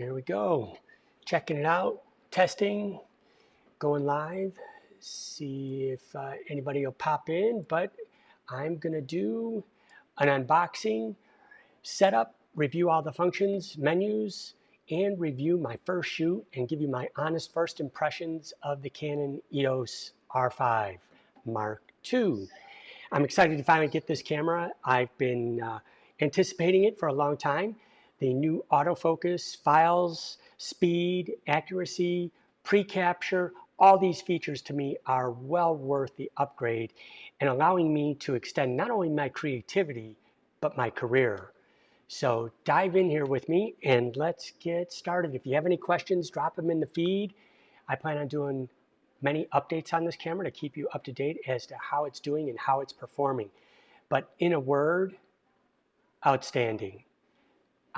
Here we go. Checking it out, testing, going live. See if anybody will pop in, but I'm going to do an unboxing, setup, review all the functions, menus, and review my first shoot and give you my honest first impressions of the Canon EOS R5 Mark II. I'm excited to finally get this camera. I've been anticipating it for a long time. The new autofocus, files, speed, accuracy, pre-capture, all these features to me are well worth the upgrade and allowing me to extend not only my creativity, but my career. So dive in here with me and let's get started. If you have any questions, drop them in the feed. I plan on doing many updates on this camera to keep you up to date as to how it's doing and how it's performing. But in a word, outstanding.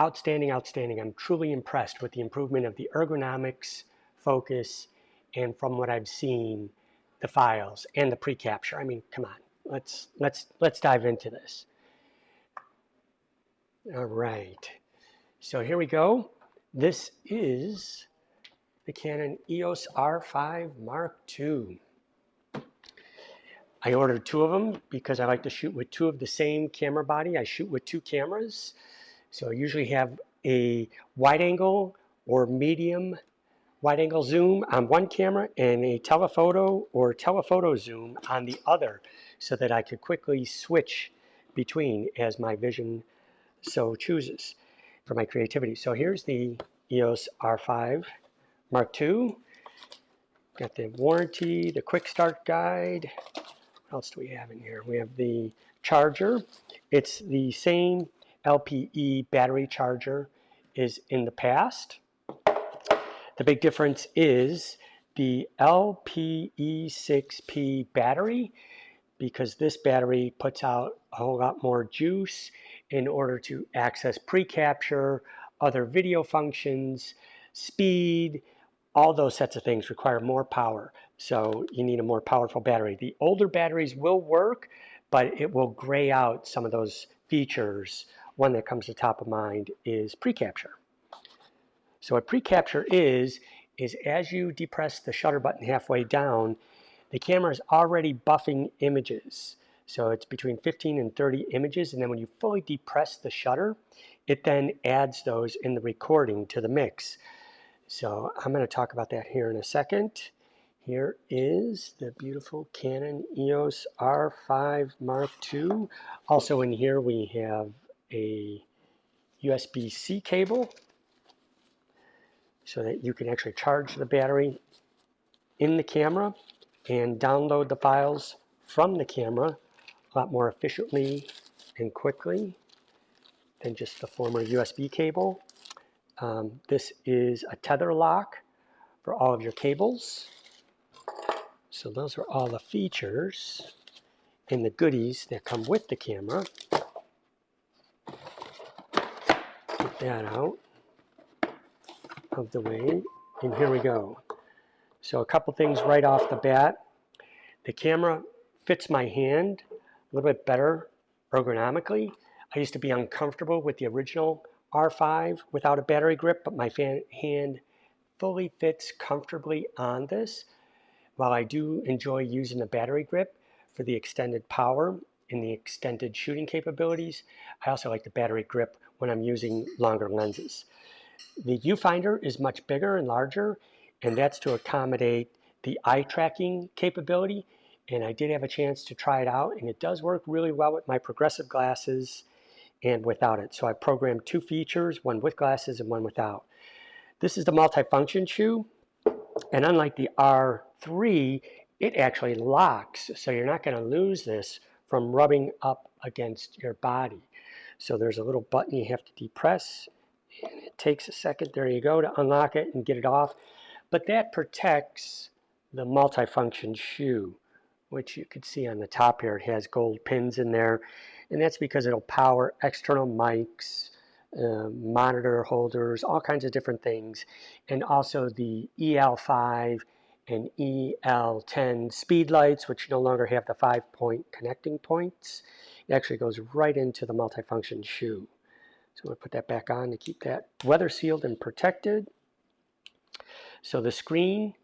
Outstanding, outstanding. I'm truly impressed with the improvement of the ergonomics, focus, and from what I've seen, the files and the pre-capture. I mean, come on, let's dive into this. All right, so here we go. This is the Canon EOS R5 Mark II. I ordered two of them because I like to shoot with two of the same camera body. I shoot with two cameras. So I usually have a wide angle or medium wide angle zoom on one camera and a telephoto or telephoto zoom on the other so that I could quickly switch between as my vision so chooses for my creativity. So here's the EOS R5 Mark II. Got the warranty, the quick start guide. What else do we have in here? We have the charger. It's the same LPE battery charger is in the past. The big difference is the LPE6P battery, because this battery puts out a whole lot more juice in order to access pre-capture, other video functions, speed, all those sets of things require more power. So you need a more powerful battery. The older batteries will work, but it will gray out some of those features. One that comes to top of mind is pre-capture. So what pre-capture is as you depress the shutter button halfway down, the camera is already buffing images. So it's between 15 and 30 images, and then when you fully depress the shutter, it then adds those in the recording to the mix. So I'm going to talk about that here in a second. Here is the beautiful Canon EOS R5 Mark II. Also in here we have a USB-C cable so that you can actually charge the battery in the camera and download the files from the camera a lot more efficiently and quickly than just the former USB cable. This is a tether lock for all of your cables. So those are all the features and the goodies that come with the camera. Get that out of the way, and here we go. So a couple things right off the bat. The camera fits my hand a little bit better ergonomically. I used to be uncomfortable with the original R5 without a battery grip, but my hand fully fits comfortably on this. While I do enjoy using the battery grip for the extended power and the extended shooting capabilities, I also like the battery grip when I'm using longer lenses. The Viewfinder is much bigger and larger, and that's to accommodate the eye tracking capability. And I did have a chance to try it out, and it does work really well with my progressive glasses and without it. So I programmed two features, one with glasses and one without. This is the multifunction shoe, and unlike the R3, it actually locks, so you're not going to lose this from rubbing up against your body. So there's a little button you have to depress, and it takes a second, there you go, to unlock it and get it off. But that protects the multifunction shoe, which you can see on the top here. It has gold pins in there, and that's because it'll power external mics, monitor holders, all kinds of different things, and also the EL5 and EL10 speed lights, which no longer have the 5-point connecting points. It actually goes right into the multifunction shoe. So we'll put that back on to keep that weather sealed and protected. So the screen,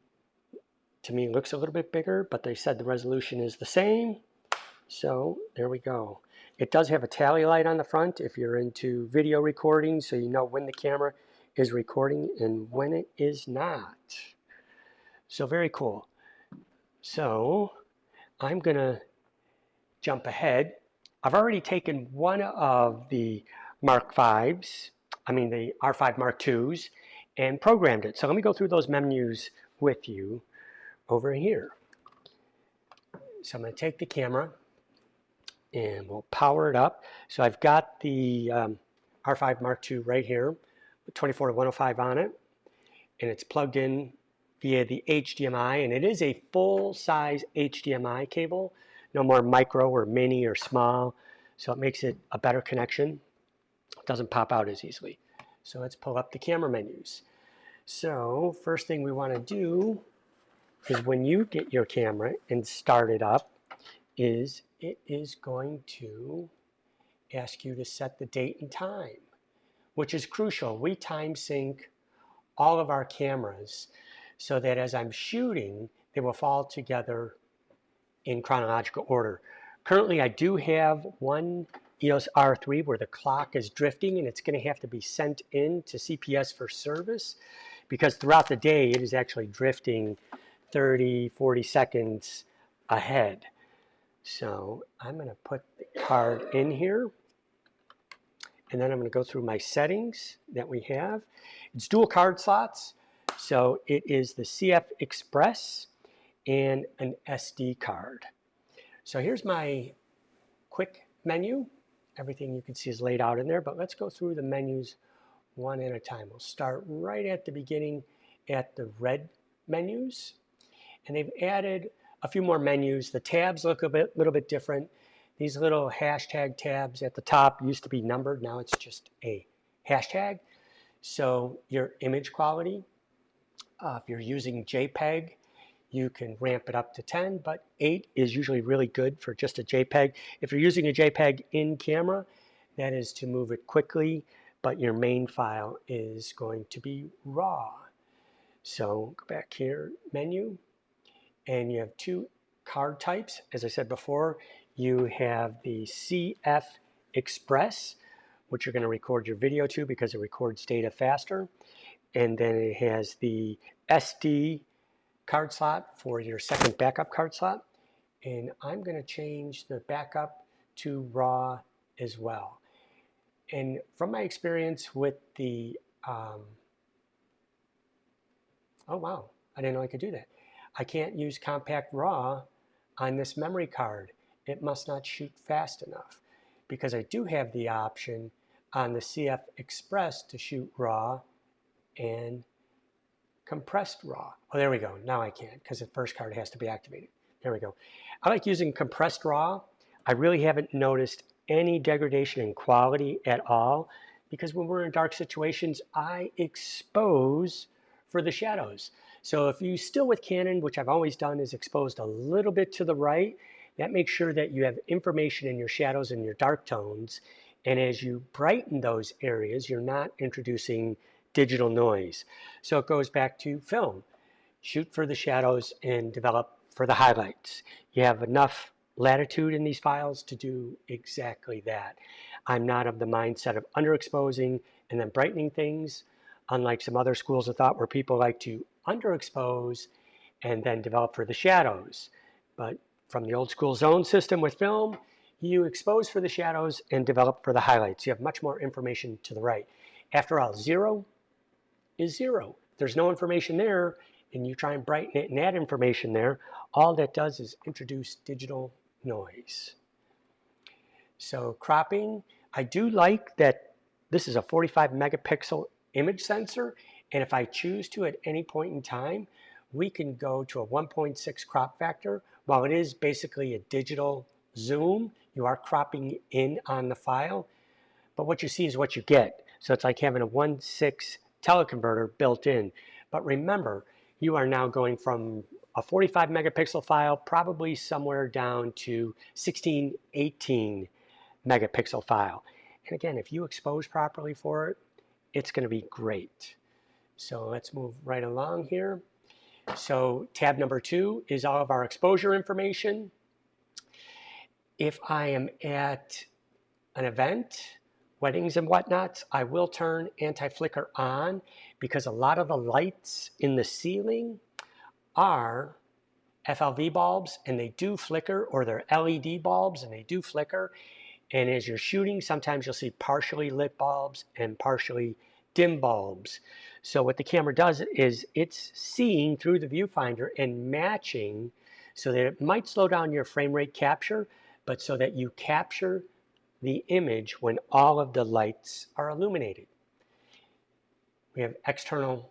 to me, looks a little bit bigger, but they said the resolution is the same. So there we go. It does have a tally light on the front if you're into video recording, so you know when the camera is recording and when it is not. So very cool. So I'm gonna jump ahead. I've already taken one of the Mark V's, the R5 Mark IIs, and programmed it. So let me go through those menus with you over here. So I'm going to take the camera and we'll power it up. So I've got the R5 Mark II right here with 24-105 on it, and it's plugged in via the HDMI, and it is a full-size HDMI cable, no more micro or mini or small, so it makes it a better connection. It doesn't pop out as easily. So let's pull up the camera menus. So first thing we want to do is when you get your camera and start it up, it is going to ask you to set the date and time, which is crucial. We time sync all of our cameras so that as I'm shooting, they will fall together in chronological order. Currently, I do have one EOS R3 where the clock is drifting, and it's going to have to be sent in to CPS for service because throughout the day, it is actually drifting 30, 40 seconds ahead. So I'm going to put the card in here, and then I'm going to go through my settings that we have. It's dual card slots, so it is the CF Express and an SD card. So here's my quick menu. Everything you can see is laid out in there, but let's go through the menus one at a time. We'll start right at the beginning at the red menus, and they've added a few more menus. The tabs look a little bit different. These little hashtag tabs at the top used to be numbered. Now it's just a hashtag. So your image quality, if you're using JPEG, you can ramp it up to 10, but 8 is usually really good for just a JPEG. If you're using a JPEG in camera, that is to move it quickly, but your main file is going to be RAW. So go back here, menu, and you have two card types. As I said before, you have the CF Express, which you're going to record your video to because it records data faster. And then it has the SD card slot for your second backup card slot. And I'm going to change the backup to RAW as well. And from my experience with the, oh wow, I didn't know I could do that. I can't use compact RAW on this memory card. It must not shoot fast enough because I do have the option on the CF Express to shoot RAW and compressed RAW. Oh, there we go. Now I can because the first card has to be activated. There we go. I like using compressed RAW. I really haven't noticed any degradation in quality at all because when we're in dark situations, I expose for the shadows. So if you still with Canon, which I've always done, is exposed a little bit to the right, that makes sure that you have information in your shadows and your dark tones. And as you brighten those areas, you're not introducing digital noise. So it goes back to film. Shoot for the shadows and develop for the highlights. You have enough latitude in these files to do exactly that. I'm not of the mindset of underexposing and then brightening things, unlike some other schools of thought where people like to underexpose and then develop for the shadows. But from the old school zone system with film, you expose for the shadows and develop for the highlights. You have much more information to the right. After all, 0 is 0. There's no information there, and you try and brighten it and add information there, all that does is introduce digital noise. So cropping, I do like that this is a 45 megapixel image sensor, and if I choose to at any point in time, we can go to a 1.6 crop factor. While it is basically a digital zoom, you are cropping in on the file, but what you see is what you get. So it's like having a 1.6 teleconverter built in. But remember, you are now going from a 45 megapixel file probably somewhere down to 16, 18 megapixel file. And again, if you expose properly for it, it's going to be great. So let's move right along here. So tab number 2 is all of our exposure information. If I am at an event, weddings and whatnots, I will turn anti-flicker on because a lot of the lights in the ceiling are FLV bulbs and they do flicker, or they're LED bulbs and they do flicker. And as you're shooting, sometimes you'll see partially lit bulbs and partially dim bulbs. So what the camera does is it's seeing through the viewfinder and matching so that it might slow down your frame rate capture, but so that you capture the image when all of the lights are illuminated. We have external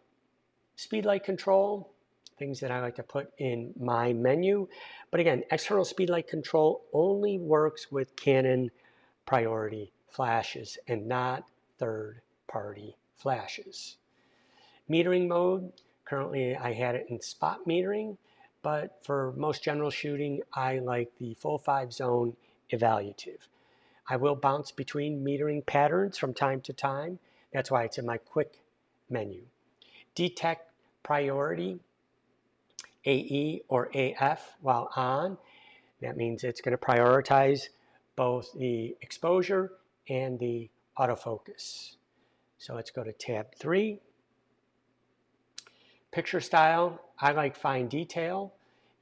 speed light control, things that I like to put in my menu. But again, external speed light control only works with Canon priority flashes and not third-party flashes. Metering mode, currently I had it in spot metering, but for most general shooting, I like the full 5-zone evaluative. I will bounce between metering patterns from time to time. That's why it's in my quick menu. Detect priority, AE or AF while on. That means it's going to prioritize both the exposure and the autofocus. So let's go to tab 3. Picture style, I like fine detail.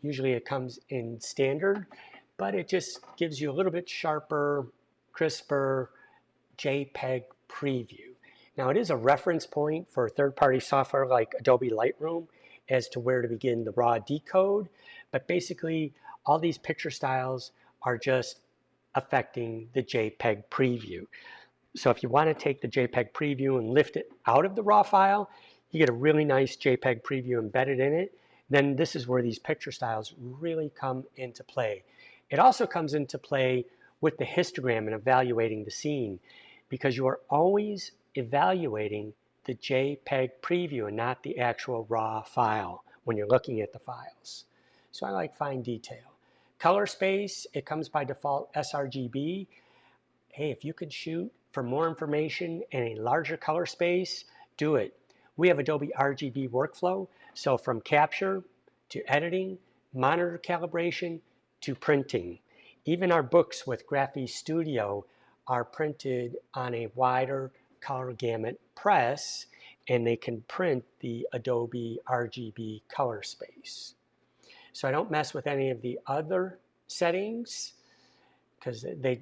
Usually it comes in standard, but it just gives you a little bit sharper, crisper JPEG preview. Now it is a reference point for third-party software like Adobe Lightroom as to where to begin the raw decode, but basically all these picture styles are just affecting the JPEG preview. So if you want to take the JPEG preview and lift it out of the raw file, you get a really nice JPEG preview embedded in it. Then this is where these picture styles really come into play. It also comes into play with the histogram and evaluating the scene, because you are always evaluating the JPEG preview and not the actual raw file when you're looking at the files. So I like fine detail. Color space, it comes by default sRGB. Hey, if you could shoot for more information and a larger color space, do it. We have Adobe RGB workflow, so from capture to editing, monitor calibration to printing. Even our books with Graphy Studio are printed on a wider color gamut press, and they can print the Adobe RGB color space. So I don't mess with any of the other settings because they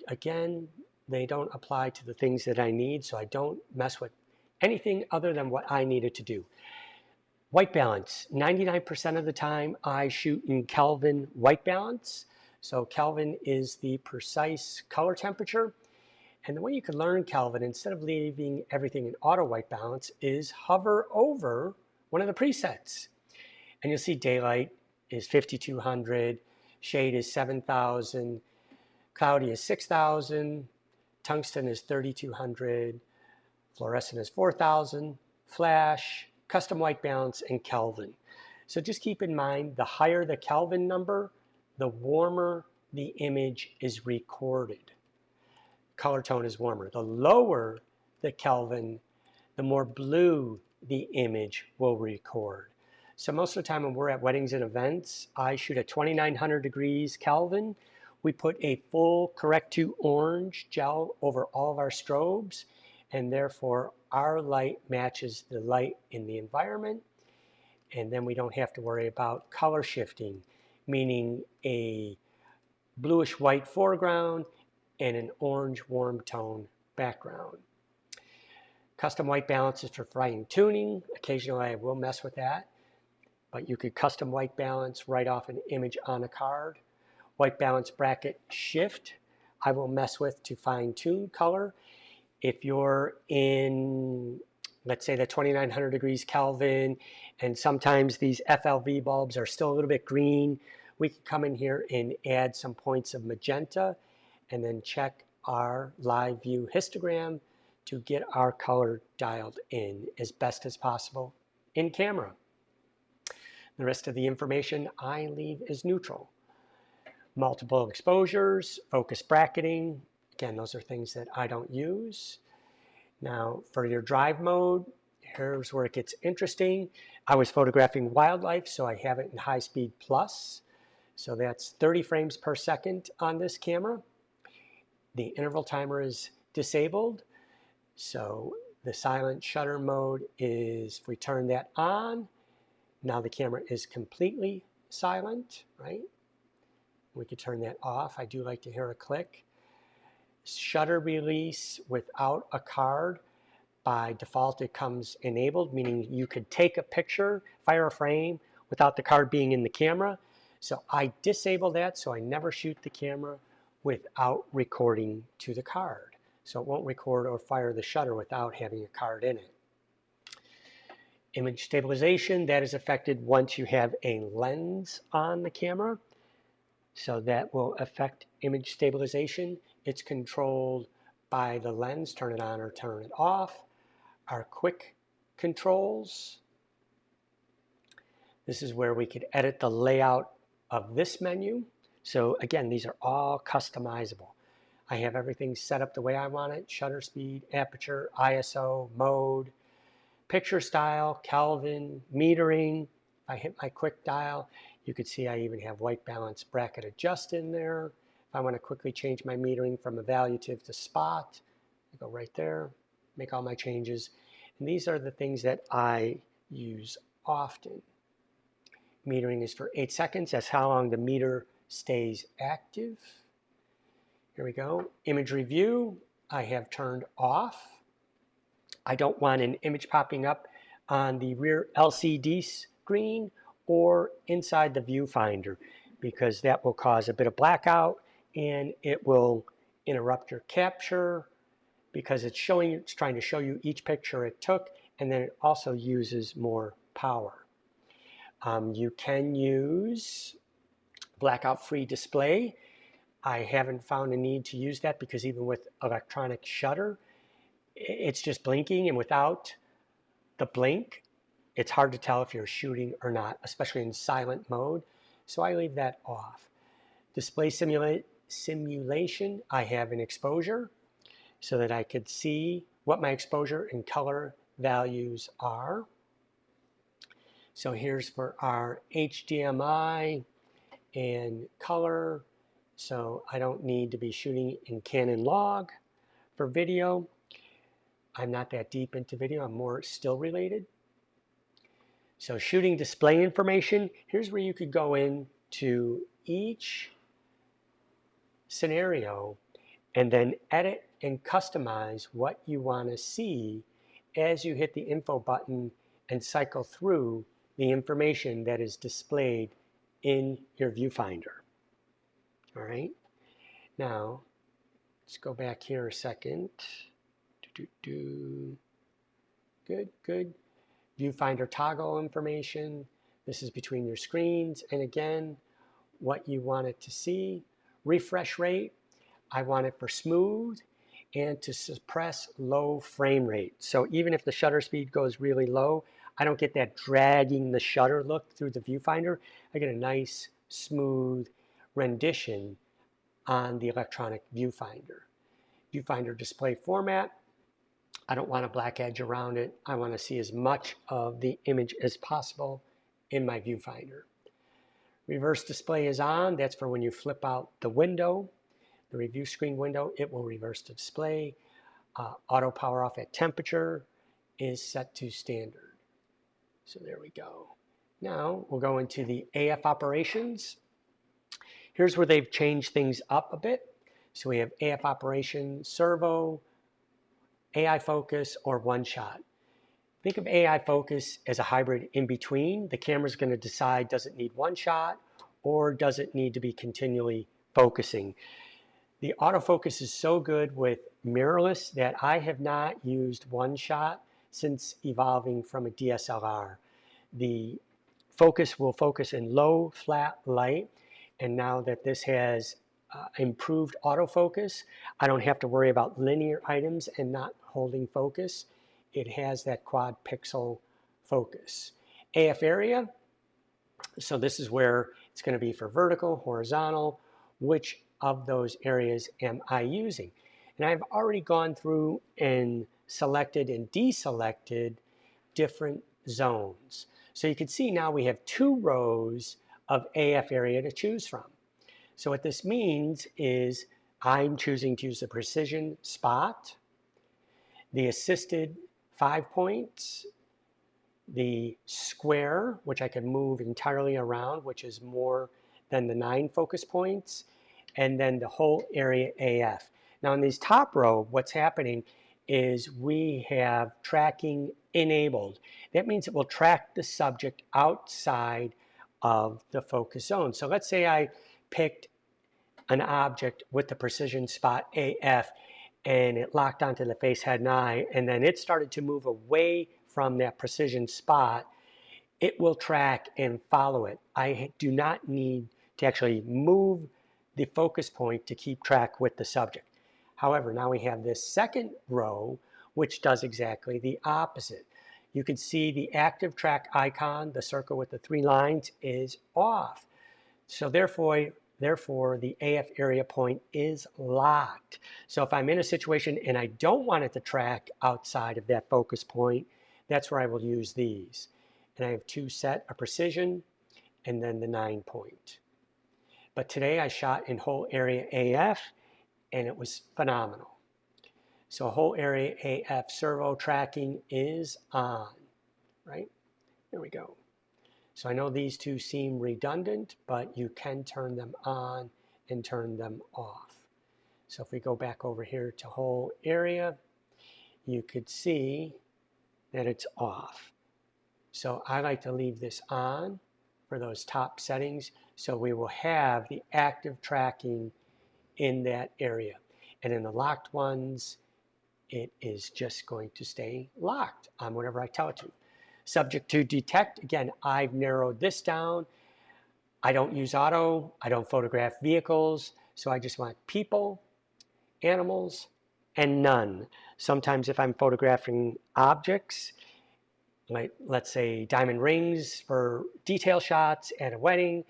don't apply to the things that I need, so I don't mess with anything other than what I needed to do. White balance, 99% of the time I shoot in Kelvin white balance. So Kelvin is the precise color temperature. And the way you can learn Kelvin, instead of leaving everything in auto white balance, is hover over one of the presets. And you'll see daylight is 5200, shade is 7000, cloudy is 6000, tungsten is 3200, fluorescent is 4000, flash, custom white balance, and Kelvin. So just keep in mind, the higher the Kelvin number, the warmer the image is recorded. Color tone is warmer. The lower the Kelvin, the more blue the image will record. So most of the time when we're at weddings and events, I shoot at 2900 degrees Kelvin. We put a full correct-to orange gel over all of our strobes, and therefore our light matches the light in the environment, and then we don't have to worry about color shifting, meaning a bluish white foreground and an orange warm tone background. Custom white balance is for fine tuning. Occasionally I will mess with that, but you could custom white balance right off an image on a card. White balance bracket shift I will mess with to fine tune color. If you're in, let's say, the 2900 degrees Kelvin, and sometimes these FLV bulbs are still a little bit green, we can come in here and add some points of magenta and then check our live view histogram to get our color dialed in as best as possible in camera. The rest of the information I leave as neutral. Multiple exposures, focus bracketing. again, those are things that I don't use. Now, for your drive mode, here's where it gets interesting. I was photographing wildlife, so I have it in high speed plus. So that's 30 frames per second on this camera. The interval timer is disabled. So the silent shutter mode is, if we turn that on, now the camera is completely silent, right? We could turn that off. I do like to hear a click. Shutter release without a card, by default it comes enabled, meaning you could take a picture, fire a frame without the card being in the camera. So I disable that so I never shoot the camera without recording to the card. So it won't record or fire the shutter without having a card in it. Image stabilization, that is affected once you have a lens on the camera. So that will affect image stabilization. It's controlled by the lens, turn it on or turn it off. Our quick controls. This is where we could edit the layout of this menu. So again, these are all customizable. I have everything set up the way I want it: shutter speed, aperture, ISO, mode, picture style, Kelvin, metering. If I hit my quick dial, you could see I even have white balance bracket adjust in there. If I want to quickly change my metering from evaluative to spot, I go right there, make all my changes. And these are the things that I use often. Metering is for 8 seconds. That's how long the meter stays active. Here we go. Image review, I have turned off. I don't want an image popping up on the rear LCD screen or inside the viewfinder, because that will cause a bit of blackout and it will interrupt your capture, because it's trying to show you each picture it took, and then it also uses more power. You can use blackout-free display. I haven't found a need to use that because even with electronic shutter, it's just blinking, and without the blink, it's hard to tell if you're shooting or not, especially in silent mode. So I leave that off. Display simulation, I have an exposure so that I could see what my exposure and color values are. So here's for our HDMI and color. So I don't need to be shooting in Canon log. For video, I'm not that deep into video, I'm more still related. So shooting display information, here's where you could go into each scenario and then edit and customize what you want to see as you hit the info button and cycle through the information that is displayed in your viewfinder. All right, now let's go back here a second. Good, good. Viewfinder toggle information. This is between your screens, and again, what you want it to see. Refresh rate, I want it for smooth and to suppress low frame rate. So even if the shutter speed goes really low, I don't get that dragging the shutter look through the viewfinder. I get a nice smooth rendition on the electronic viewfinder. Viewfinder display format, I don't want a black edge around it. I want to see as much of the image as possible in my viewfinder. Reverse display is on. That's for when you flip out the window, the review screen window, it will reverse the display. Auto power off at temperature is set to standard. So there we go. Now we'll go into the AF operations. Here's where they've changed things up a bit. So we have AF operation, servo, AI focus, or one shot. Think of AI focus as a hybrid in between. The camera's going to decide, does it need one shot or does it need to be continually focusing? The autofocus is so good with mirrorless that I have not used one shot since evolving from a DSLR. The focus will focus in low, flat light, and now that this has improved autofocus, I don't have to worry about linear items and not holding focus. It has that quad pixel focus. AF area, so this is where it's going to be for vertical, horizontal. Which of those areas am I using? And I've already gone through and selected and deselected different zones. So you can see now we have 2 rows of AF area to choose from. So what this means is I'm choosing to use the precision spot, the assisted 5 points, the square, which I can move entirely around, which is more than the 9 focus points, and then the whole area AF. Now in these top row, what's happening is we have tracking enabled. That means it will track the subject outside of the focus zone. So let's say I picked an object with the precision spot AF and it locked onto the face, head, and eye, and then it started to move away from that precision spot. It will track and follow it. I do not need to actually move the focus point to keep track with the subject. However, now we have this second row, which does exactly the opposite. You can see the active track icon, the circle with the 3 lines, is off. So therefore the AF area point is locked. So if I'm in a situation and I don't want it to track outside of that focus point, that's where I will use these. And I have 2 set, a precision and then the 9 point. But today I shot in whole area AF and it was phenomenal. So whole area AF servo tracking is on, right? There we go. So I know these 2 seem redundant, but you can turn them on and turn them off. So if we go back over here to whole area, you could see that it's off. So I like to leave this on for those top settings, so we will have the active tracking in that area. And in the locked ones, it is just going to stay locked on whatever I tell it to. Subject to detect, again, I've narrowed this down. I don't use auto, I don't photograph vehicles, so I just want people, animals, and none. Sometimes if I'm photographing objects, like let's say diamond rings for detail shots at a wedding,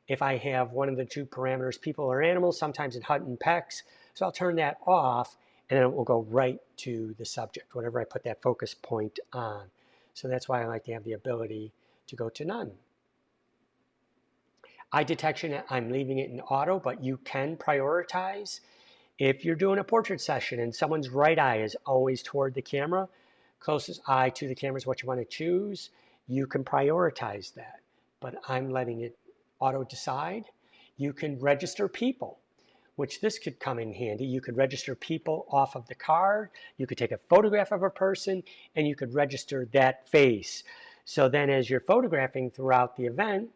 if I have one of the 2 parameters, people or animals, sometimes it hunt and pecks, so I'll turn that off and then it will go right to the subject, whatever I put that focus point on. So that's why I like to have the ability to go to none. Eye detection, I'm leaving it in auto, but you can prioritize. If you're doing a portrait session and someone's right eye is always toward the camera, closest eye to the camera is what you want to choose, you can prioritize that. But I'm letting it auto decide. You can register people, which this could come in handy. You could register people off of the card, you could take a photograph of a person, and you could register that face. So then as you're photographing throughout the event,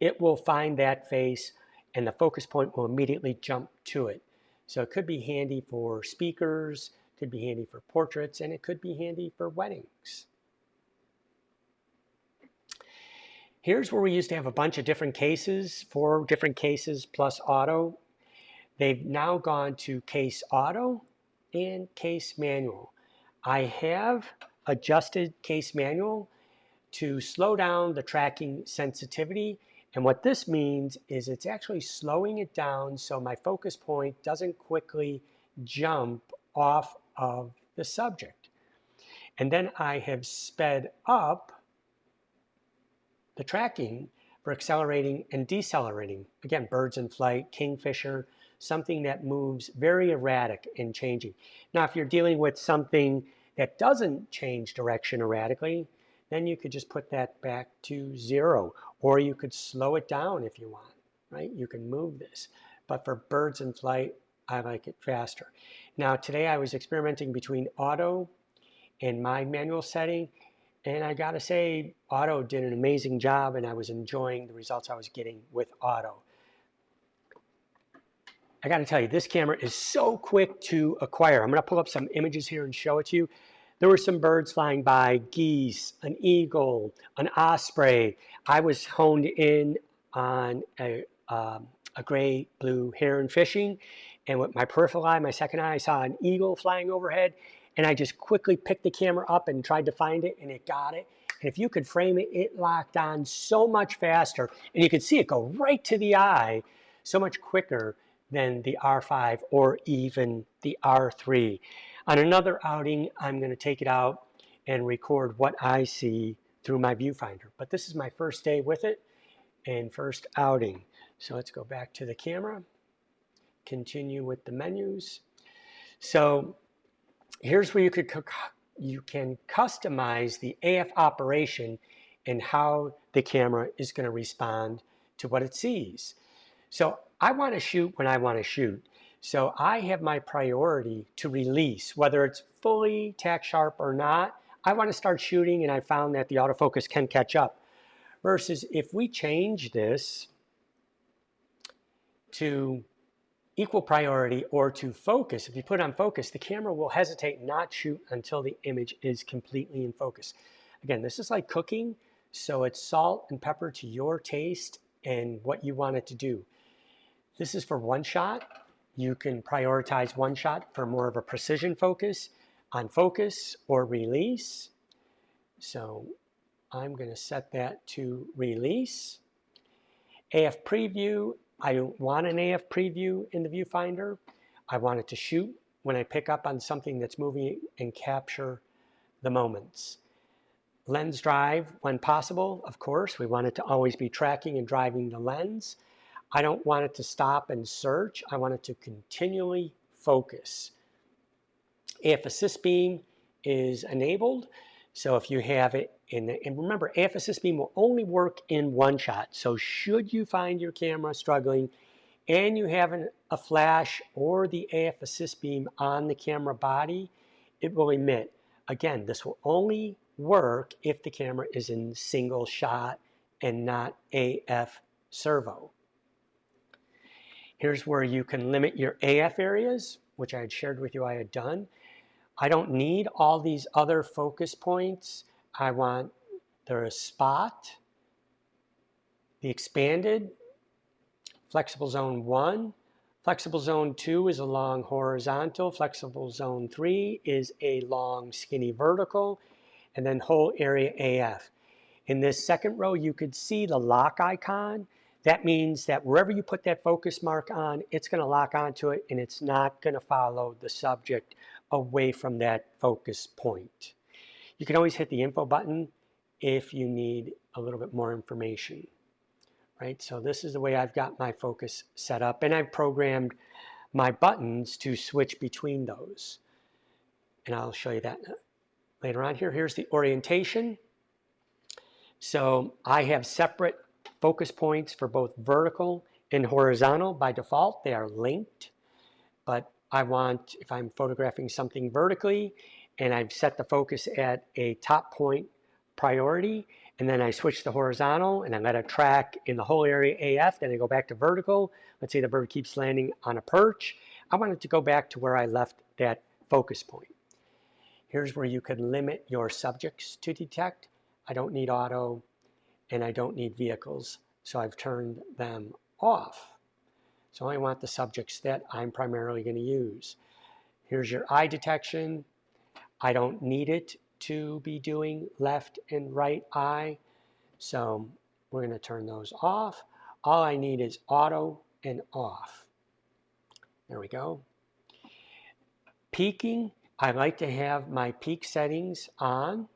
it will find that face and the focus point will immediately jump to it. So it could be handy for speakers, could be handy for portraits, and it could be handy for weddings. Here's where we used to have a bunch of different cases, 4 different cases plus auto. They've now gone to case auto and case manual. I have adjusted case manual to slow down the tracking sensitivity. And what this means is it's actually slowing it down so my focus point doesn't quickly jump off of the subject. And then I have sped up the tracking for accelerating and decelerating. Again, birds in flight, Kingfisher, something that moves very erratic and changing. Now, if you're dealing with something that doesn't change direction erratically, then you could just put that back to 0, or you could slow it down if you want, right? You can move this. But for birds in flight, I like it faster. Now, today I was experimenting between auto and my manual setting, and I gotta say, auto did an amazing job, and I was enjoying the results I was getting with auto. I gotta tell you, this camera is so quick to acquire. I'm gonna pull up some images here and show it to you. There were some birds flying by, geese, an eagle, an osprey. I was honed in on a gray blue heron fishing, and with my peripheral eye, my second eye, I saw an eagle flying overhead, and I just quickly picked the camera up and tried to find it, and it got it. And if you could frame it, it locked on so much faster, and you could see it go right to the eye so much quicker than the R5 or even the R3. On another outing, I'm going to take it out and record what I see through my viewfinder. But this is my first day with it and first outing. So let's go back to the camera, continue with the menus. So here's where you can customize the AF operation and how the camera is going to respond to what it sees. So I want to shoot when I want to shoot. So I have my priority to release, whether it's fully tack sharp or not. I want to start shooting, and I found that the autofocus can catch up. Versus if we change this to equal priority or to focus, if you put on focus, the camera will hesitate and not shoot until the image is completely in focus. Again, this is like cooking, so it's salt and pepper to your taste and what you want it to do. This is for one shot. You can prioritize one shot for more of a precision focus on focus or release. So I'm going to set that to release. AF preview, I don't want an AF preview in the viewfinder. I want it to shoot when I pick up on something that's moving and capture the moments. Lens drive when possible, of course. We want it to always be tracking and driving the lens. I don't want it to stop and search. I want it to continually focus. AF assist beam is enabled. So if you have it and remember, AF assist beam will only work in one shot. So should you find your camera struggling and you have a flash or the AF assist beam on the camera body, it will emit. Again, this will only work if the camera is in single shot and not AF servo. Here's where you can limit your AF areas, which I had shared with you I had done. I don't need all these other focus points. I want the spot, the expanded, flexible zone 1. Flexible zone 2 is a long horizontal. Flexible zone 3 is a long skinny vertical. And then whole area AF. In this second row, you could see the lock icon. That means that wherever you put that focus mark on, it's going to lock onto it and it's not going to follow the subject away from that focus point. You can always hit the info button if you need a little bit more information, right? So this is the way I've got my focus set up, and I've programmed my buttons to switch between those. And I'll show you that later on here. Here's the orientation. So I have separate focus points for both vertical and horizontal. By default, they are linked, but I want, if I'm photographing something vertically and I've set the focus at a top point priority, and then I switch to horizontal and I let it track in the whole area AF, then I go back to vertical. Let's say the bird keeps landing on a perch. I want it to go back to where I left that focus point. Here's where you can limit your subjects to detect. I don't need auto and I don't need vehicles, so I've turned them off. So I want the subjects that I'm primarily going to use. Here's your eye detection. I don't need it to be doing left and right eye, so we're going to turn those off. All I need is auto and off. There we go. Peaking, I like to have my peak settings on,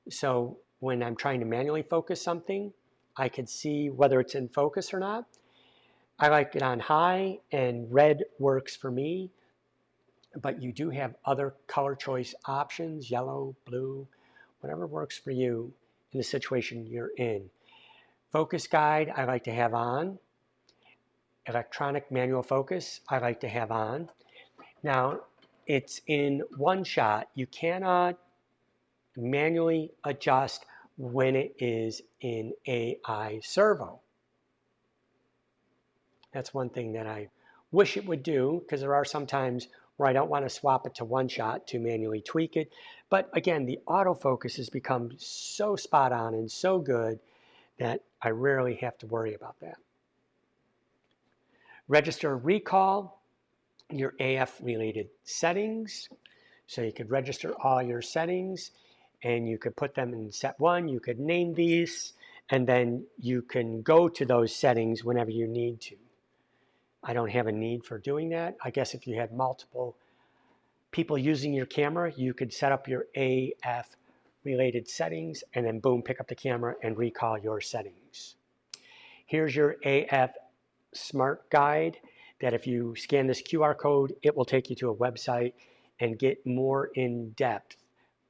so when I'm trying to manually focus something, I can see whether it's in focus or not. I like it on high, and red works for me, but you do have other color choice options, yellow, blue, whatever works for you in the situation you're in. Focus guide, I like to have on. Electronic manual focus, I like to have on. Now, it's in one shot. You cannot manually adjust when it is in AI servo. That's one thing that I wish it would do, because there are some times where I don't want to swap it to one shot to manually tweak it. But again, the autofocus has become so spot on and so good that I rarely have to worry about that. Register recall your AF related settings. So you could register all your settings and you could put them in set 1. You could name these, and then you can go to those settings whenever you need to. I don't have a need for doing that. I guess if you had multiple people using your camera, you could set up your AF related settings and then boom, pick up the camera and recall your settings. Here's your AF Smart Guide that if you scan this QR code, it will take you to a website and get more in depth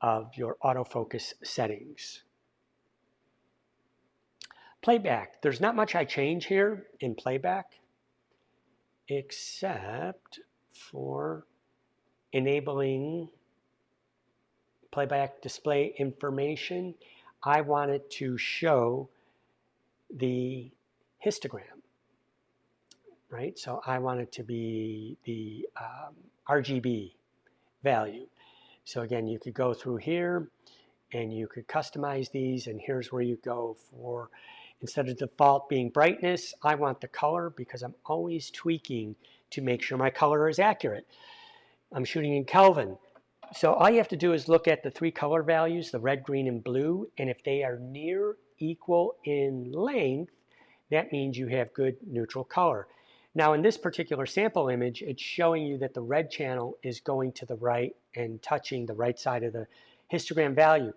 of your autofocus settings. Playback. There's not much I change here in Playback except for enabling playback display information. I wanted to show the histogram, right? So I want it to be the RGB value. So again, you could go through here and you could customize these, and here's where you go for, instead of default being brightness, I want the color because I'm always tweaking to make sure my color is accurate. I'm shooting in Kelvin. So all you have to do is look at the three color values, the red, green, and blue, and if they are near equal in length, that means you have good neutral color. Now in this particular sample image, it's showing you that the red channel is going to the right and touching the right side of the histogram value.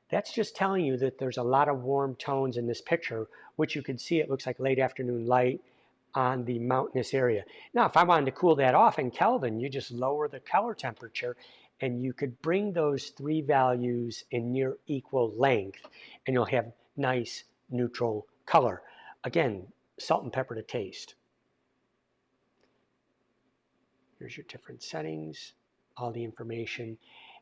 That's just telling you that there's a lot of warm tones in this picture, which you can see it looks like late afternoon light on the mountainous area. Now, if I wanted to cool that off in Kelvin, you just lower the color temperature and you could bring those three values in near equal length and you'll have nice neutral color. Again, salt and pepper to taste. Here's your different settings, all the information.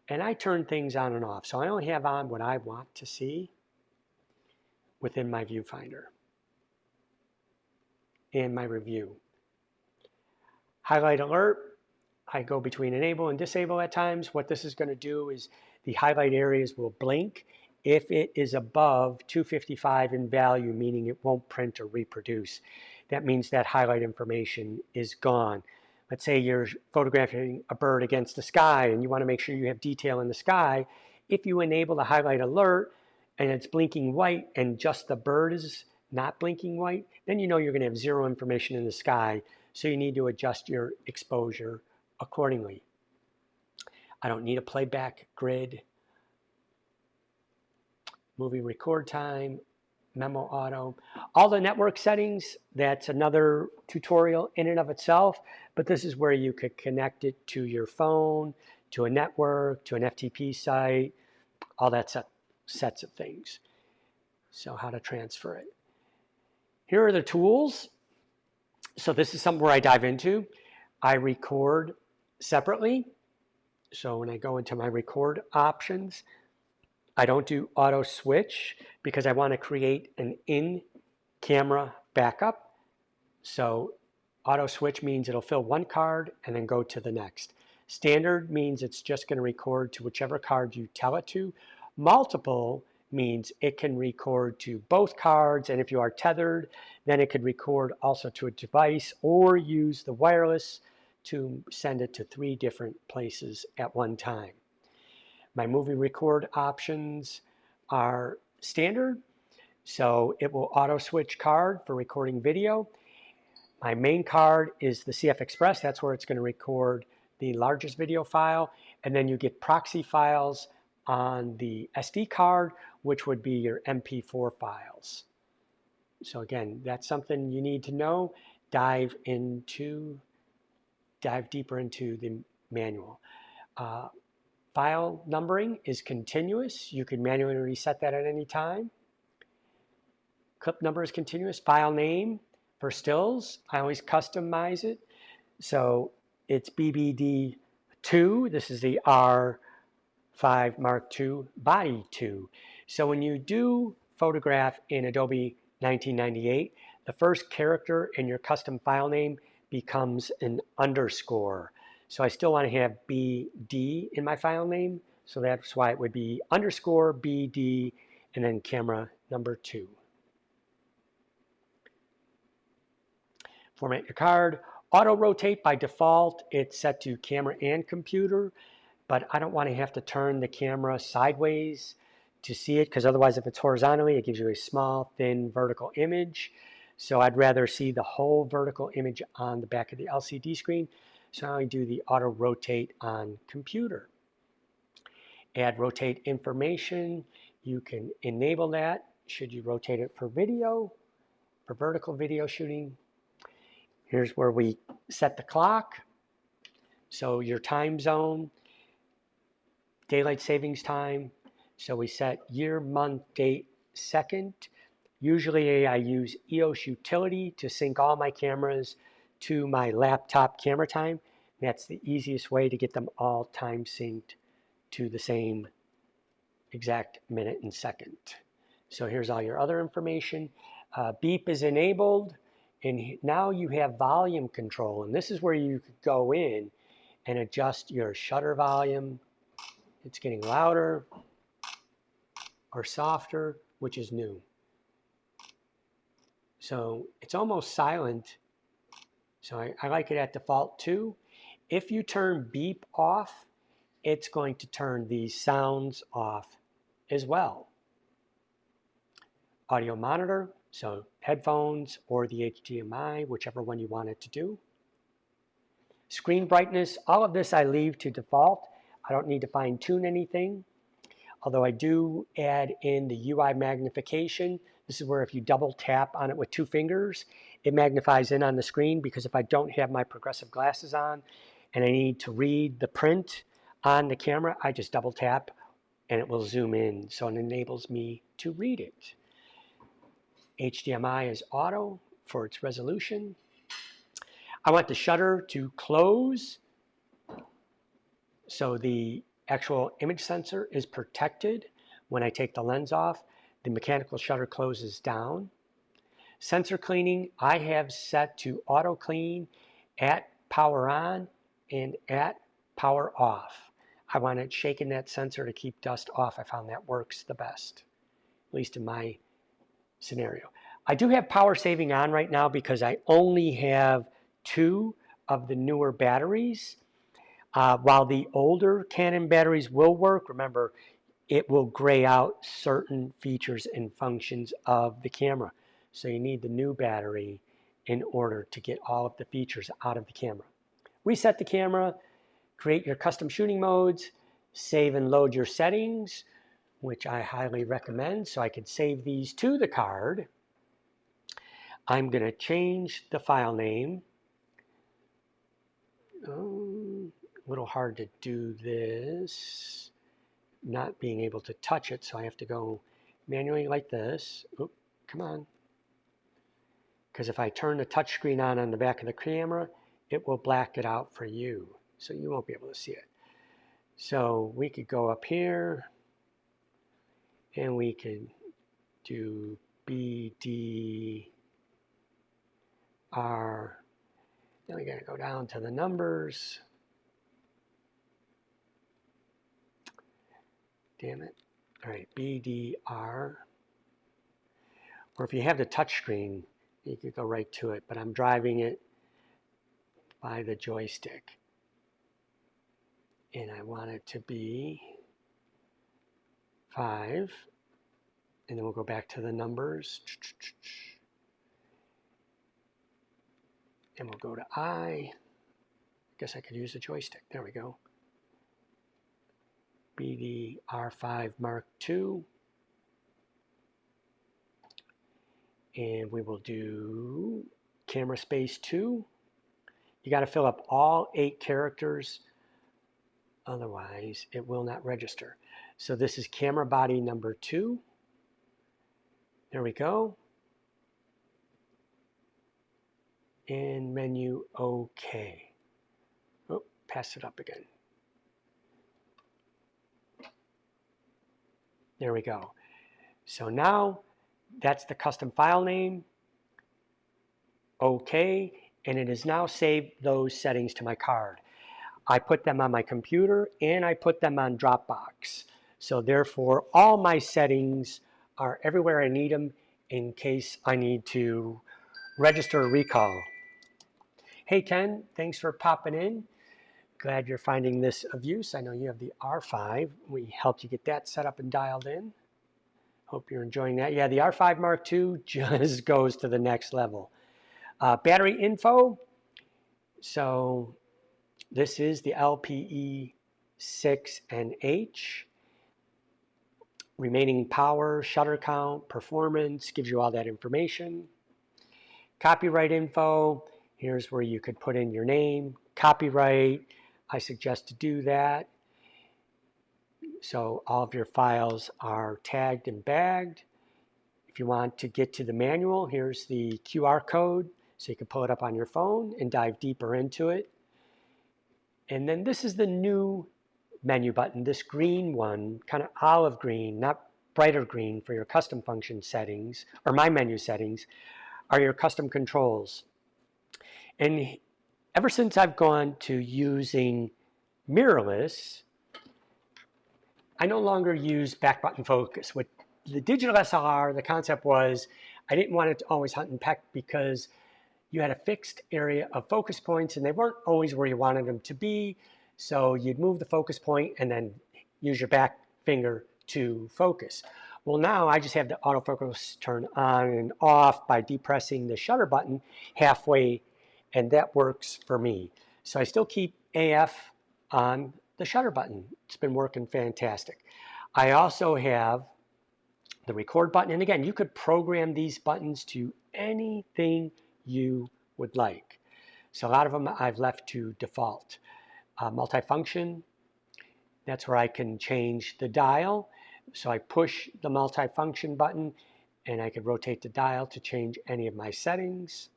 And I turn things on and off. So I only have on what I want to see within my viewfinder and my review. Highlight alert, I go between enable and disable at times. What this is going to do is the highlight areas will blink if it is above 255 in value, meaning it won't print or reproduce. That means that highlight information is gone. Let's say you're photographing a bird against the sky and you want to make sure you have detail in the sky. If you enable the highlight alert and it's blinking white and just the bird is not blinking white, then you know you're going to have zero information in the sky. So you need to adjust your exposure accordingly. I don't need a playback grid. Movie record time, memo auto, all the network settings, that's another tutorial in and of itself, but this is where you could connect it to your phone, to a network, to an FTP site, all that sets of things. So how to transfer it. Here are the tools. So this is something where I dive into. I record separately. So when I go into my record options, I don't do auto switch because I want to create an in-camera backup. So auto switch means it'll fill one card and then go to the next. Standard means it's just going to record to whichever card you tell it to. Multiple means it can record to both cards, and if you are tethered, then it could record also to a device or use the wireless to send it to 3 different places at one time. My movie record options are standard, so it will auto switch card for recording video. My main card is the CF Express. That's where it's going to record the largest video file, and then you get proxy files on the SD card, which would be your MP4 files. So again, that's something you need to know. Dive deeper into the manual. File numbering is continuous. You can manually reset that at any time. Clip number is continuous. File name for stills, I always customize it. So it's BBD2. This is the R5 Mark II Body 2. So when you do photograph in Adobe 1998, the first character in your custom file name becomes an underscore. So I still want to have BD in my file name. So that's why it would be underscore BD and then camera number 2. Format your card. Auto rotate by default, it's set to camera and computer, but I don't want to have to turn the camera sideways to see it because otherwise if it's horizontally, it gives you a small, thin, vertical image. So I'd rather see the whole vertical image on the back of the LCD screen. So I do the auto rotate on computer. Add rotate information. You can enable that should you rotate it for video, for vertical video shooting. Here's where we set the clock. So your time zone, daylight savings time. So we set year, month, date, second. Usually I use EOS utility to sync all my cameras to my laptop camera time. That's the easiest way to get them all time synced to the same exact minute and second. So here's all your other information. Beep is enabled, and now you have volume control. And this is where you could go in and adjust your shutter volume. It's getting louder or softer, which is new. So it's almost silent. So I like it at default too. If you turn beep off, it's going to turn these sounds off as well. Audio monitor, so headphones or the HDMI, whichever one you want it to do. Screen brightness, all of this I leave to default. I don't need to fine tune anything. Although I do add in the UI magnification. This is where if you double tap on it with 2 fingers, it magnifies in on the screen, because if I don't have my progressive glasses on and I need to read the print on the camera, I just double tap and it will zoom in. So it enables me to read it. HDMI is auto for its resolution. I want the shutter to close, so the actual image sensor is protected. When I take the lens off, the mechanical shutter closes down. Sensor cleaning, I have set to auto clean at power on and at power off. I want it shaking that sensor to keep dust off. I found that works the best, at least in my scenario. I do have power saving on right now because I only have 2 of the newer batteries. While the older Canon batteries will work, remember, it will gray out certain features and functions of the camera. So you need the new battery in order to get all of the features out of the camera. Reset the camera, create your custom shooting modes, save and load your settings, which I highly recommend. So I could save these to the card. I'm going to change the file name. A little hard to do this, not being able to touch it, so I have to go manually like this. Oop, come on. Because if I turn the touch screen on the back of the camera, it will black it out for you, so you won't be able to see it. So we could go up here, and we could do BDR. Then we got to go down to the numbers. Damn it. All right, BDR. Or if you have the touch screen, you could go right to it, but I'm driving it by the joystick. And I want it to be 5. And then we'll go back to the numbers. And we'll go to I. Guess I could use the joystick. There we go. BDR5 Mark II. And we will do camera space 2. You got to fill up all 8 characters, otherwise it will not register. So this is camera body number 2. There we go. And menu OK. Oh, pass it up again. There we go. So now that's the custom file name. OK. And it has now saved those settings to my card. I put them on my computer and I put them on Dropbox. So therefore, all my settings are everywhere I need them in case I need to register a recall. Hey Ken, thanks for popping in. Glad you're finding this of use. I know you have the R5. We helped you get that set up and dialed in. Hope you're enjoying that. Yeah, the R5 Mark II just goes to the next level. Battery info. So this is the LPE6NH. Remaining power, shutter count, performance, gives you all that information. Copyright info. Here's where you could put in your name. Copyright. I suggest to do that. So all of your files are tagged and bagged. If you want to get to the manual, here's the QR code. So you can pull it up on your phone and dive deeper into it. And then this is the new menu button, this green one, kind of olive green, not brighter green for your custom function settings, or my menu settings, are your custom controls. And ever since I've gone to using mirrorless, I no longer use back button focus. With the digital SLR, the concept was I didn't want it to always hunt and peck because you had a fixed area of focus points and they weren't always where you wanted them to be. So you'd move the focus point and then use your back finger to focus. Well, now I just have the autofocus turn on and off by depressing the shutter button halfway, and that works for me. So I still keep AF on the shutter button. It's been working fantastic. I also have the record button, and again, you could program these buttons to anything you would like. So a lot of them I've left to default. Multifunction, that's where I can change the dial. So I push the multifunction button and I could rotate the dial to change any of my settings.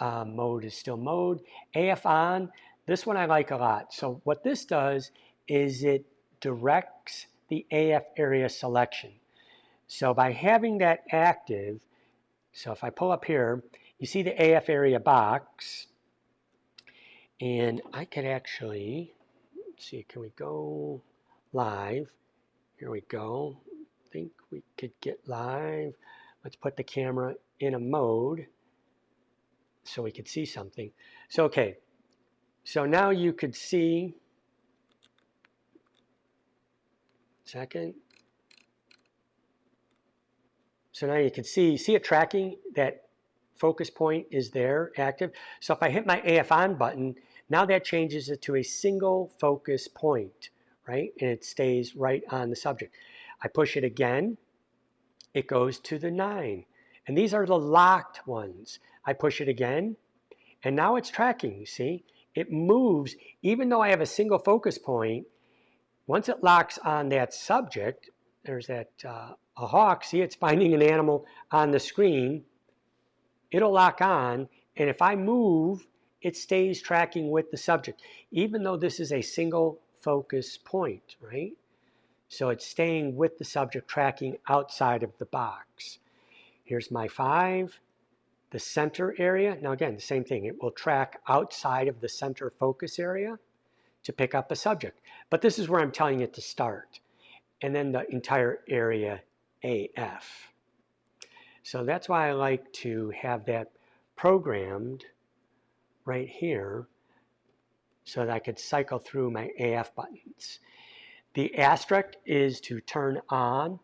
Mode is still mode. AF on, this one I like a lot. So what this does is it directs the AF area selection. So by having that active, so if I pull up here, you see the AF area box, and I could actually, let's see, can we go live? Here we go. I think we could get live. Let's put the camera in a mode so we could see something. So, okay, so now you could see, second. So now you can see it tracking that focus point is there, active. So if I hit my AF on button, now that changes it to a single focus point, right? And it stays right on the subject. I push it again, it goes to the 9. And these are the locked ones. I push it again, and now it's tracking, you see? It moves, even though I have a single focus point, once it locks on that subject, there's that a hawk, see, it's finding an animal on the screen, it'll lock on, and if I move, it stays tracking with the subject, even though this is a single focus point, right? So it's staying with the subject, tracking outside of the box. Here's my 5, the center area. Now again, the same thing, it will track outside of the center focus area to pick up a subject. But this is where I'm telling it to start. And then the entire area AF. So that's why I like to have that programmed right here so that I could cycle through my AF buttons. The asterisk is to turn on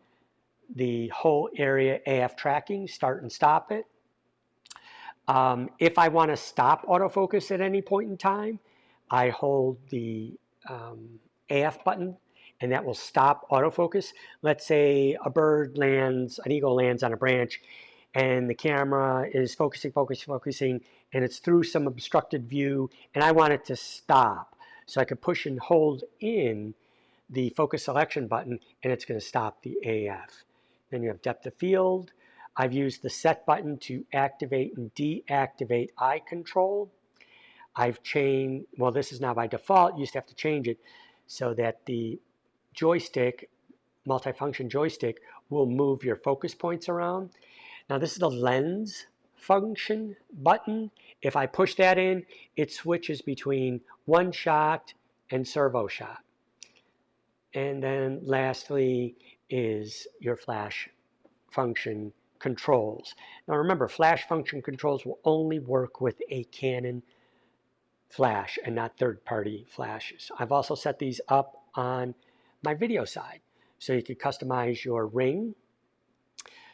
the whole area AF tracking, start and stop it. If I want to stop autofocus at any point in time, I hold the AF button and that will stop autofocus. Let's say a bird lands, an eagle lands on a branch and the camera is focusing, and it's through some obstructed view, and I want it to stop. So I could push and hold in the focus selection button, and it's going to stop the AF. Then you have depth of field. I've used the set button to activate and deactivate eye control. I've changed, well, this is now by default. You used to have to change it so that the joystick, multifunction joystick, will move your focus points around. Now this is the lens function button. If I push that in, it switches between one shot and servo shot. And then lastly is your flash function controls. Now remember, flash function controls will only work with a Canon flash and not third-party flashes. I've also set these up on my video side. so you could customize your ring.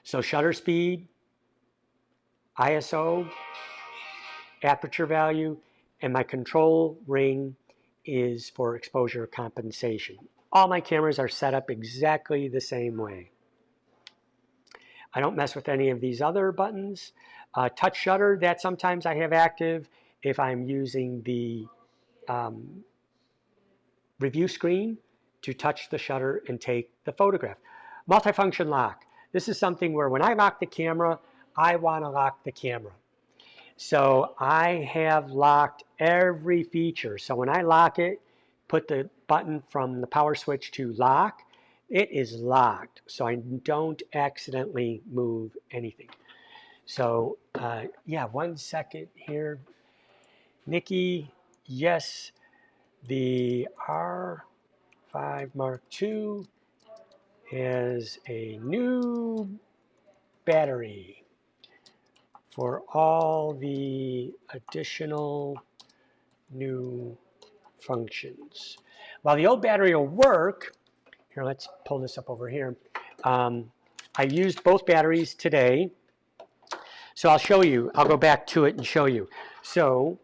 So shutter speed, ISO, aperture value, and my control ring is for exposure compensation. All my cameras are set up exactly the same way. I don't mess with any of these other buttons. Touch shutter, that sometimes I have active if I'm using the review screen to touch the shutter and take the photograph. Multifunction lock. This is something where when I lock the camera, I want to lock the camera. So I have locked every feature. So when I lock it, put the button from the power switch to lock, it is locked. So I don't accidentally move anything. So yeah, 1 second here. Nikki, yes, the R5 Mark II has a new battery for all the additional new functions. While the old battery will work, here, let's pull this up over here. I used both batteries today. So I'll show you, I'll go back to it and show you. So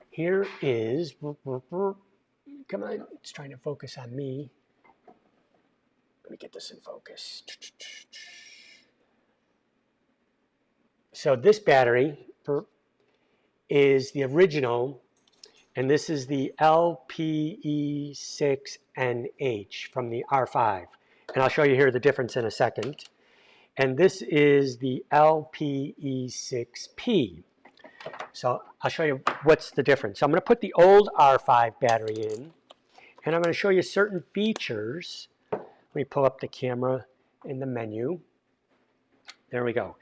here is, come on, it's trying to focus on me. Let me get this in focus. So this battery is the original, and this is the LPE6NH from the R5. And I'll show you here the difference in a second. And this is the LPE6P. So I'll show you what's the difference. So I'm going to put the old R5 battery in, and I'm going to show you certain features. Let me pull up the camera in the menu. There we go.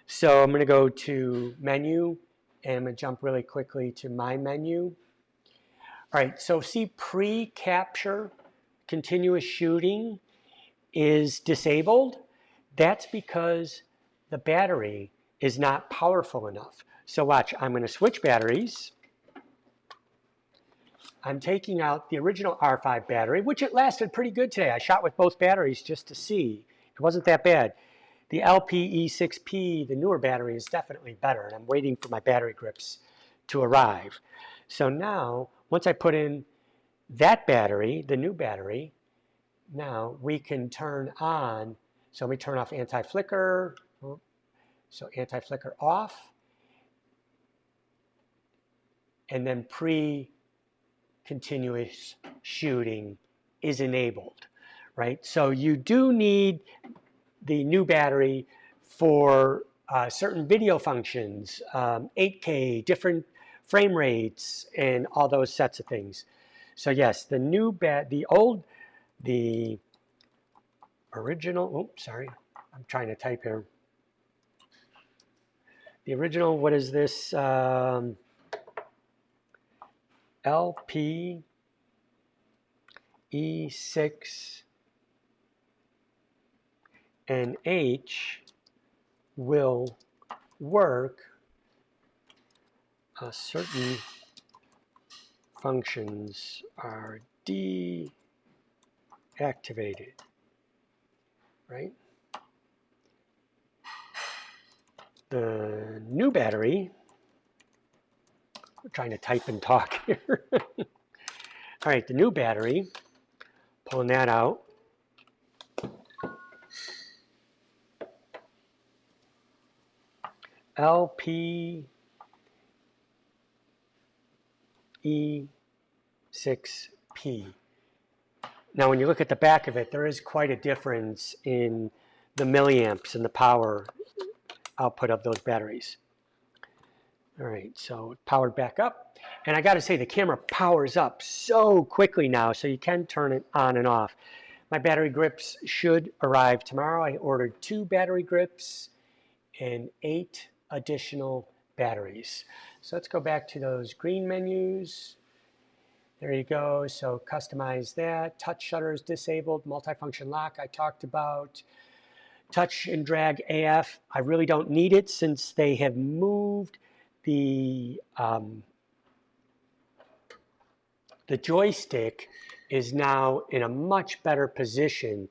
So I'm going to go to menu, and I'm going to jump really quickly to my menu. All right, so see pre-capture continuous shooting is disabled. That's because the battery is not powerful enough. So watch, I'm going to switch batteries. I'm taking out the original R5 battery, which it lasted pretty good today. I shot with both batteries just to see. It wasn't that bad. The LPE6P, the newer battery, is definitely better, and I'm waiting for my battery grips to arrive. So now, once I put in that battery, the new battery, now we can turn on, so we turn off anti-flicker, so anti-flicker off, and then pre-continuous shooting is enabled, right? So you do need the new battery for certain video functions, 8K, different frame rates, and all those sets of things. So yes, the new the original, oops, sorry, I'm trying to type here. The original, what is this? LPE6 and H will work certain functions are deactivated, right? The new battery, we're trying to type and talk here. All right, the new battery, pulling that out. LPE6P. Now, when you look at the back of it, there is quite a difference in the milliamps and the power output of those batteries. All right, so powered back up. And I got to say, the camera powers up so quickly now, so you can turn it on and off. My battery grips should arrive tomorrow. I ordered 2 battery grips and 8 additional batteries. So let's go back to those green menus. There you go. So customize that. Touch shutter is disabled. Multifunction lock I talked about. Touch and drag AF. I really don't need it since they have moved the joystick is now in a much better position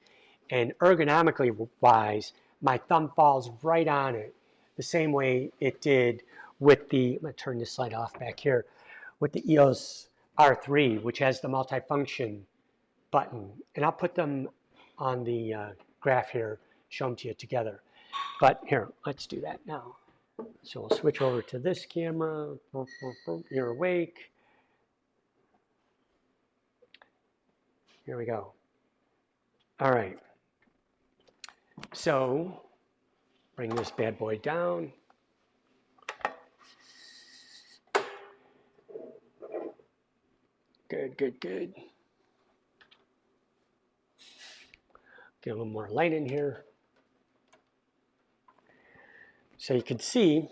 And ergonomically wise, my thumb falls right on it, the same way it did with the, I'm going to turn this light off back here, with the EOS R3, which has the multifunction button. And I'll put them on the graph here, show them to you together. But here, let's do that now. So we'll switch over to this camera. You're awake. Here we go. All right. So bring this bad boy down. Good, good, good. Get a little more light in here. So you can see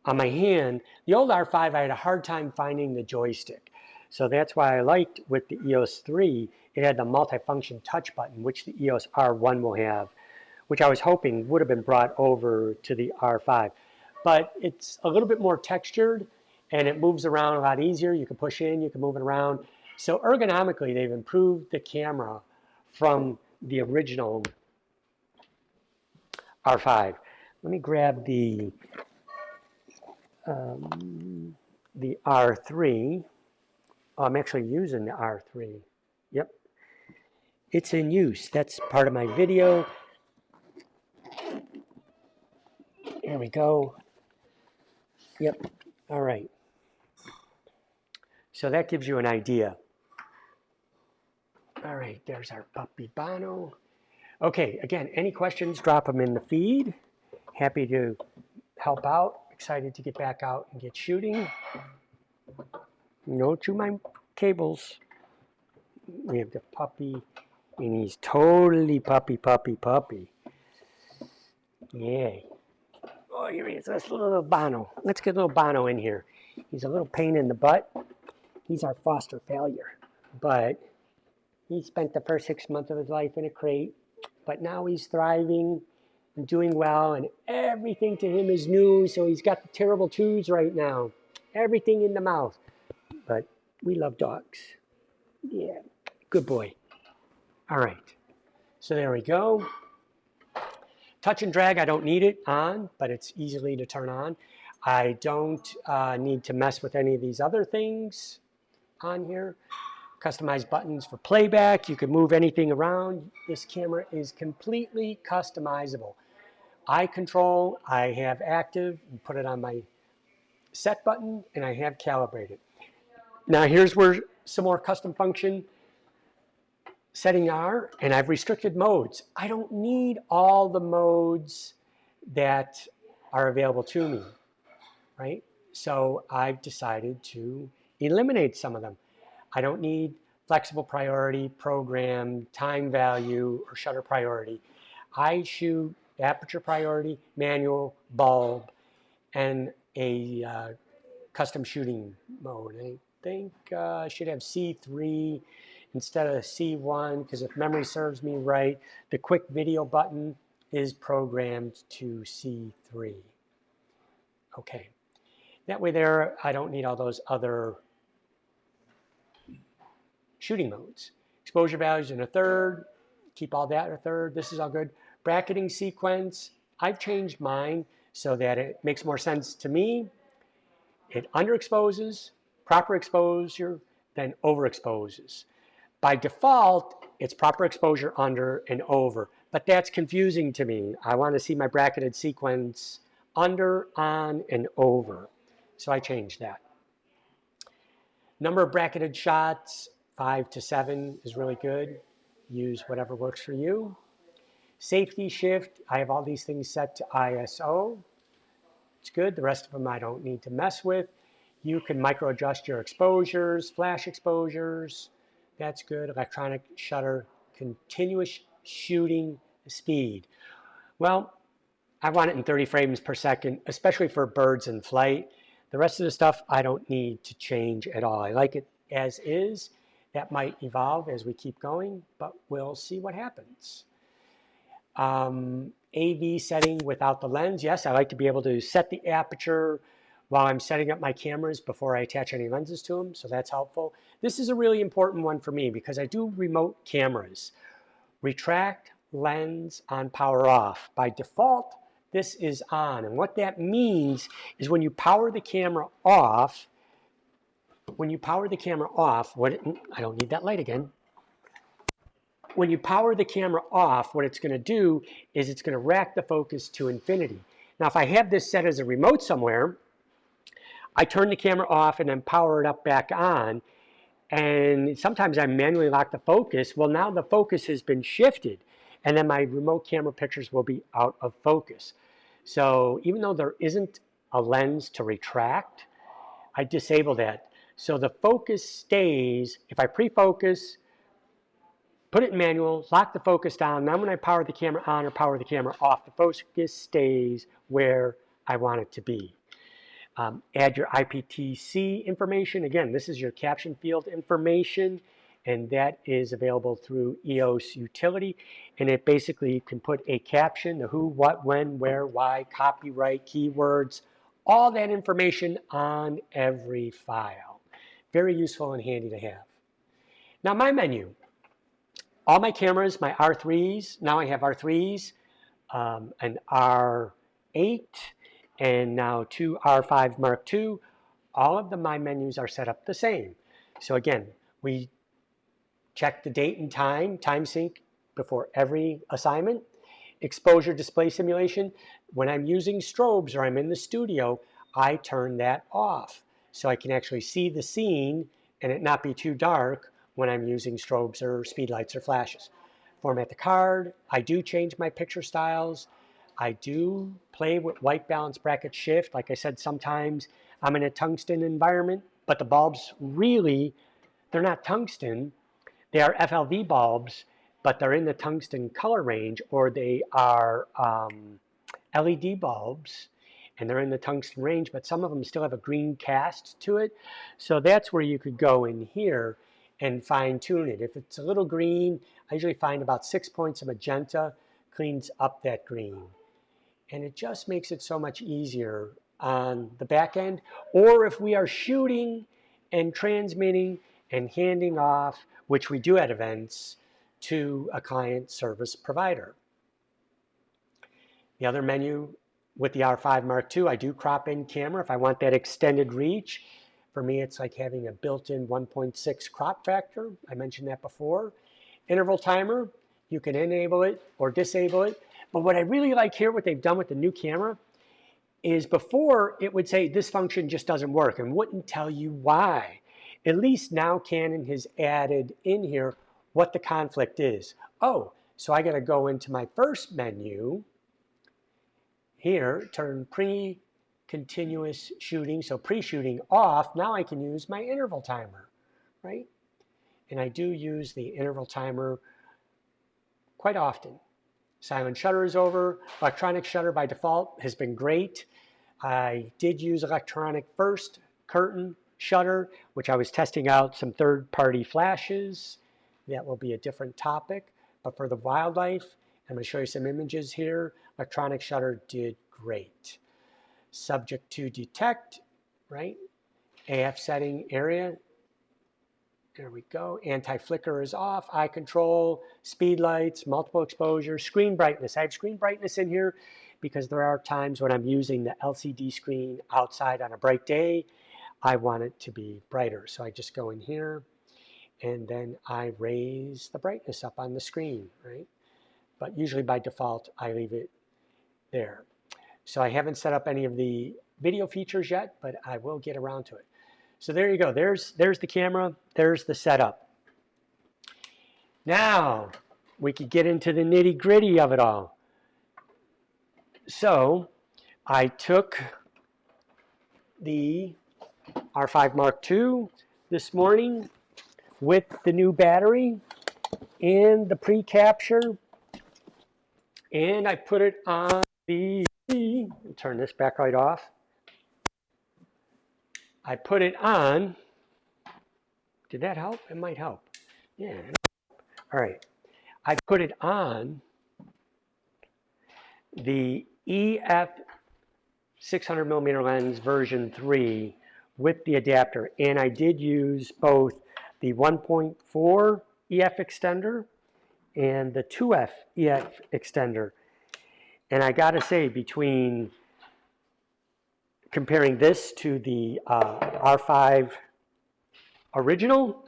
on my hand, the old R5, I had a hard time finding the joystick. So that's why I liked with the EOS 3, it had the multifunction touch button, which the EOS R1 will have, which I was hoping would have been brought over to the R5. But it's a little bit more textured, and it moves around a lot easier. You can push in, you can move it around. So ergonomically, they've improved the camera from the original R5. Let me grab the R3. Oh, I'm actually using the R3. Yep. It's in use. That's part of my video. Here we go. Yep. All right. So that gives you an idea. All right, there's our puppy Bono. Okay, again, any questions, drop them in the feed. Happy to help out. Excited to get back out and get shooting. No chew my cables. We have the puppy, and he's totally puppy. Yay. Oh, here he is. That's little Bono. Let's get little Bono in here. He's a little pain in the butt. He's our foster failure. But he spent the first 6 months of his life in a crate. But now he's thriving and doing well, and everything to him is new. So he's got the terrible chews right now. Everything in the mouth. But we love dogs. Yeah, good boy. All right, so there we go. Touch and drag, I don't need it on, but it's easily to turn on. I don't need to mess with any of these other things on here. Customized buttons for playback. You can move anything around. This camera is completely customizable. Eye control, I have active, and put it on my set button, and I have calibrated. Now here's where some more custom function setting are, and I've restricted modes. I don't need all the modes that are available to me, right? So I've decided to eliminate some of them. I don't need flexible priority, program, time value, or shutter priority. I shoot aperture priority, manual, bulb, and a custom shooting mode. I think I should have C3 instead of C1, because if memory serves me right, the quick video button is programmed to C3. Okay, that way there, I don't need all those other shooting modes. Exposure values in a third, keep all that in a third. This is all good. Bracketing sequence, I've changed mine so that it makes more sense to me. It underexposes, proper exposure, then overexposes. By default, it's proper exposure under and over, but that's confusing to me. I want to see my bracketed sequence under, on, and over. So I changed that. Number of bracketed shots, 5 to 7 is really good. Use whatever works for you. Safety shift, I have all these things set to ISO. It's good. The rest of them I don't need to mess with. You can micro adjust your exposures, flash exposures. That's good. Electronic shutter, continuous shooting speed. Well, I want it in 30 frames per second, especially for birds in flight. The rest of the stuff I don't need to change at all. I like it as is. That might evolve as we keep going, but we'll see what happens. AV setting without the lens. Yes, I like to be able to set the aperture while I'm setting up my cameras before I attach any lenses to them, so that's helpful. This is a really important one for me because I do remote cameras. Retract lens on power off. By default, this is on, and what that means is when you power the camera off, I don't need that light again. When you power the camera off, what it's going to do is it's going to rack the focus to infinity. Now, if I have this set as a remote somewhere, I turn the camera off and then power it up back on, and sometimes I manually lock the focus. Well, now the focus has been shifted, and then my remote camera pictures will be out of focus. So even though there isn't a lens to retract, I disable that. So the focus stays, if I pre-focus, put it in manual, lock the focus down, then when I power the camera on or power the camera off, the focus stays where I want it to be. Add your IPTC information. Again, this is your caption field information, and that is available through EOS utility. And it basically can put a caption, the who, what, when, where, why, copyright, keywords, all that information on every file. Very useful and handy to have. Now my menu. All my cameras, my R3s, now I have R3s, an R8, and now 2 R5 Mark II. All of my menus are set up the same. So again, we check the date and time sync before every assignment. Exposure display simulation. When I'm using strobes or I'm in the studio, I turn that off so I can actually see the scene and it not be too dark when I'm using strobes or speedlights or flashes. Format the card. I do change my picture styles. I do play with white balance bracket shift. Like I said, sometimes I'm in a tungsten environment, but the bulbs really, they're not tungsten. They are FLV bulbs, but they're in the tungsten color range, or they are LED bulbs, and they're in the tungsten range, but some of them still have a green cast to it. So that's where you could go in here and fine tune it. If it's a little green, I usually find about 6 points of magenta cleans up that green. And it just makes it so much easier on the back end. Or if we are shooting and transmitting and handing off, which we do at events, to a client service provider. The other menu with the R5 Mark II, I do crop in camera if I want that extended reach. For me, it's like having a built-in 1.6 crop factor. I mentioned that before. Interval timer, you can enable it or disable it. But what I really like here, what they've done with the new camera, is before it would say this function just doesn't work and wouldn't tell you why. At least now Canon has added in here what the conflict is. Oh, so I got to go into my first menu here, turn pre-continuous shooting, so pre-shooting off. Now I can use my interval timer, right? And I do use the interval timer quite often. Silent shutter is over. Electronic shutter by default has been great. I did use electronic first curtain shutter, which I was testing out some third-party flashes. That will be a different topic. But for the wildlife, I'm going to show you some images here. Electronic shutter did great. Subject to detect, right? AF setting area. There we go. Anti-flicker is off. Eye control, speed lights, multiple exposure, screen brightness. I have screen brightness in here because there are times when I'm using the LCD screen outside on a bright day. I want it to be brighter. So I just go in here and then I raise the brightness up on the screen, right? But usually by default, I leave it there. So I haven't set up any of the video features yet, but I will get around to it. So there you go. There's the camera. There's the setup. Now we could get into the nitty-gritty of it all. So I took the R5 Mark II this morning with the new battery and the pre-capture, and I put it on the, turn this backlight off. I put it on. Did that help? It might help. Yeah. All right. I put it on the 600 millimeter lens version 3 with the adapter, and I did use both the 1.4 EF extender and the 2F EF extender. And I gotta say, between comparing this to the R5 original,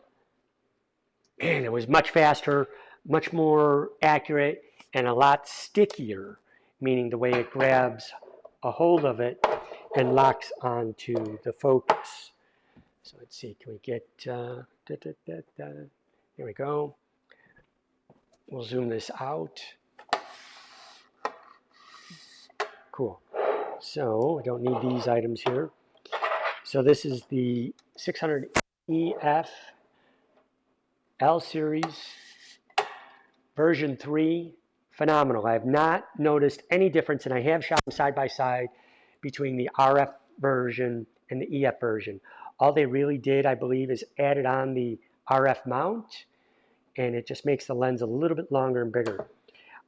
man, it was much faster, much more accurate, and a lot stickier, meaning the way it grabs a hold of it and locks onto the focus. So let's see, can we get, here we go. We'll zoom this out. Cool. So I don't need these items here. So this is the 600 EF L series version 3. Phenomenal. I have not noticed any difference, and I have shot them side by side between the RF version and the EF version. All they really did, I believe, is added on the RF mount, and it just makes the lens a little bit longer and bigger.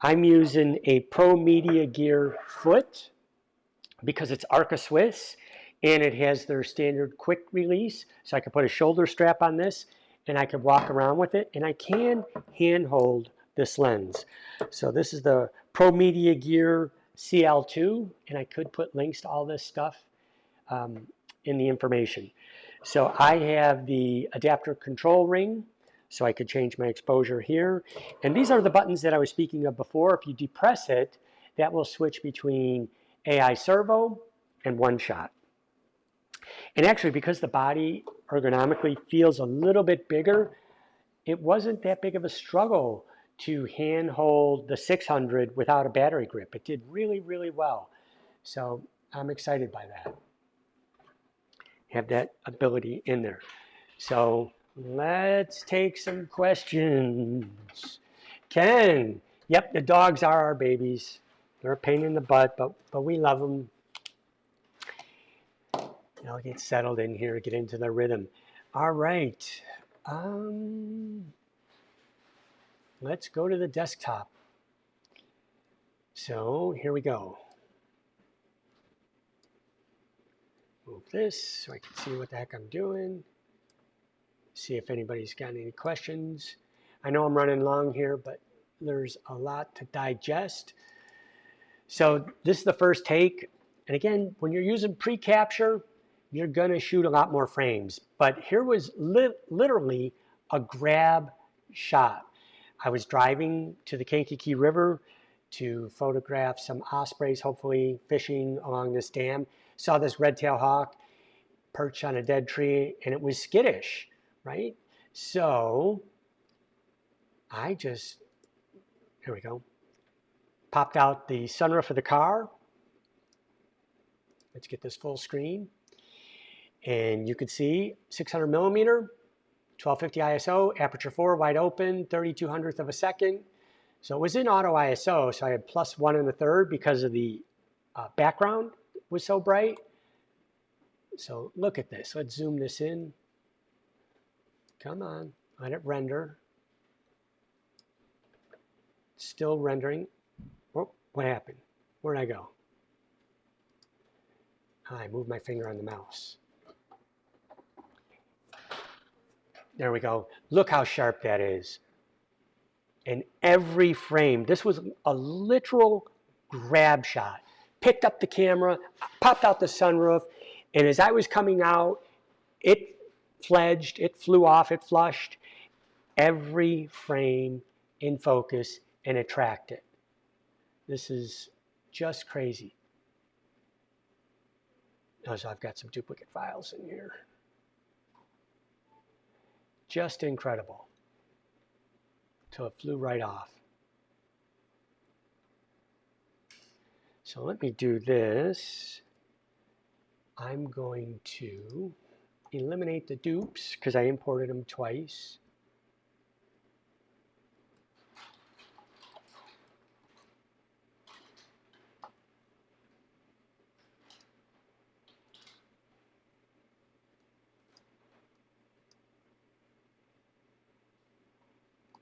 I'm using a ProMediaGear foot because it's Arca Swiss, and it has their standard quick release, so I can put a shoulder strap on this, and I can walk around with it, and I can handhold this lens. So this is the ProMediaGear CL2, and I could put links to all this stuff in the information. So I have the adapter control ring, so I could change my exposure here. And these are the buttons that I was speaking of before. If you depress it, that will switch between AI servo and one shot. And actually, because the body ergonomically feels a little bit bigger, it wasn't that big of a struggle to handhold the 600 without a battery grip. It did really, really well. So I'm excited by that. Have that ability in there. So let's take some questions. Ken, yep, the dogs are our babies. They're a pain in the butt, but we love them. I'll get settled in here, get into the rhythm. All right. Let's go to the desktop. So here we go. Move this so I can see what the heck I'm doing. See if anybody's got any questions. I know I'm running long here, but there's a lot to digest. So this is the first take. And again, when you're using pre-capture, you're gonna shoot a lot more frames. But here was literally a grab shot. I was driving to the Kankakee River to photograph some ospreys, hopefully fishing along this dam. Saw this red-tailed hawk perch on a dead tree, and it was skittish, right? So I just, here we go, popped out the sunroof of the car. Let's get this full screen. And you could see 600 millimeter, 1250 ISO, aperture 4, wide open, 3200th of a second. So it was in auto ISO, so I had +1 1/3 because of the background was so bright. So look at this. Let's zoom this in. Come on, let it render. Still rendering. Oh, what happened? Where'd I go? I moved my finger on the mouse. There we go. Look how sharp that is. And every frame, this was a literal grab shot. Picked up the camera, popped out the sunroof, and as I was coming out, it fledged, it flew off, it flushed. Every frame in focus and it tracked it. This is just crazy. Oh, so I've got some duplicate files in here. Just incredible. So it flew right off. So let me do this. I'm going to eliminate the dupes because I imported them twice.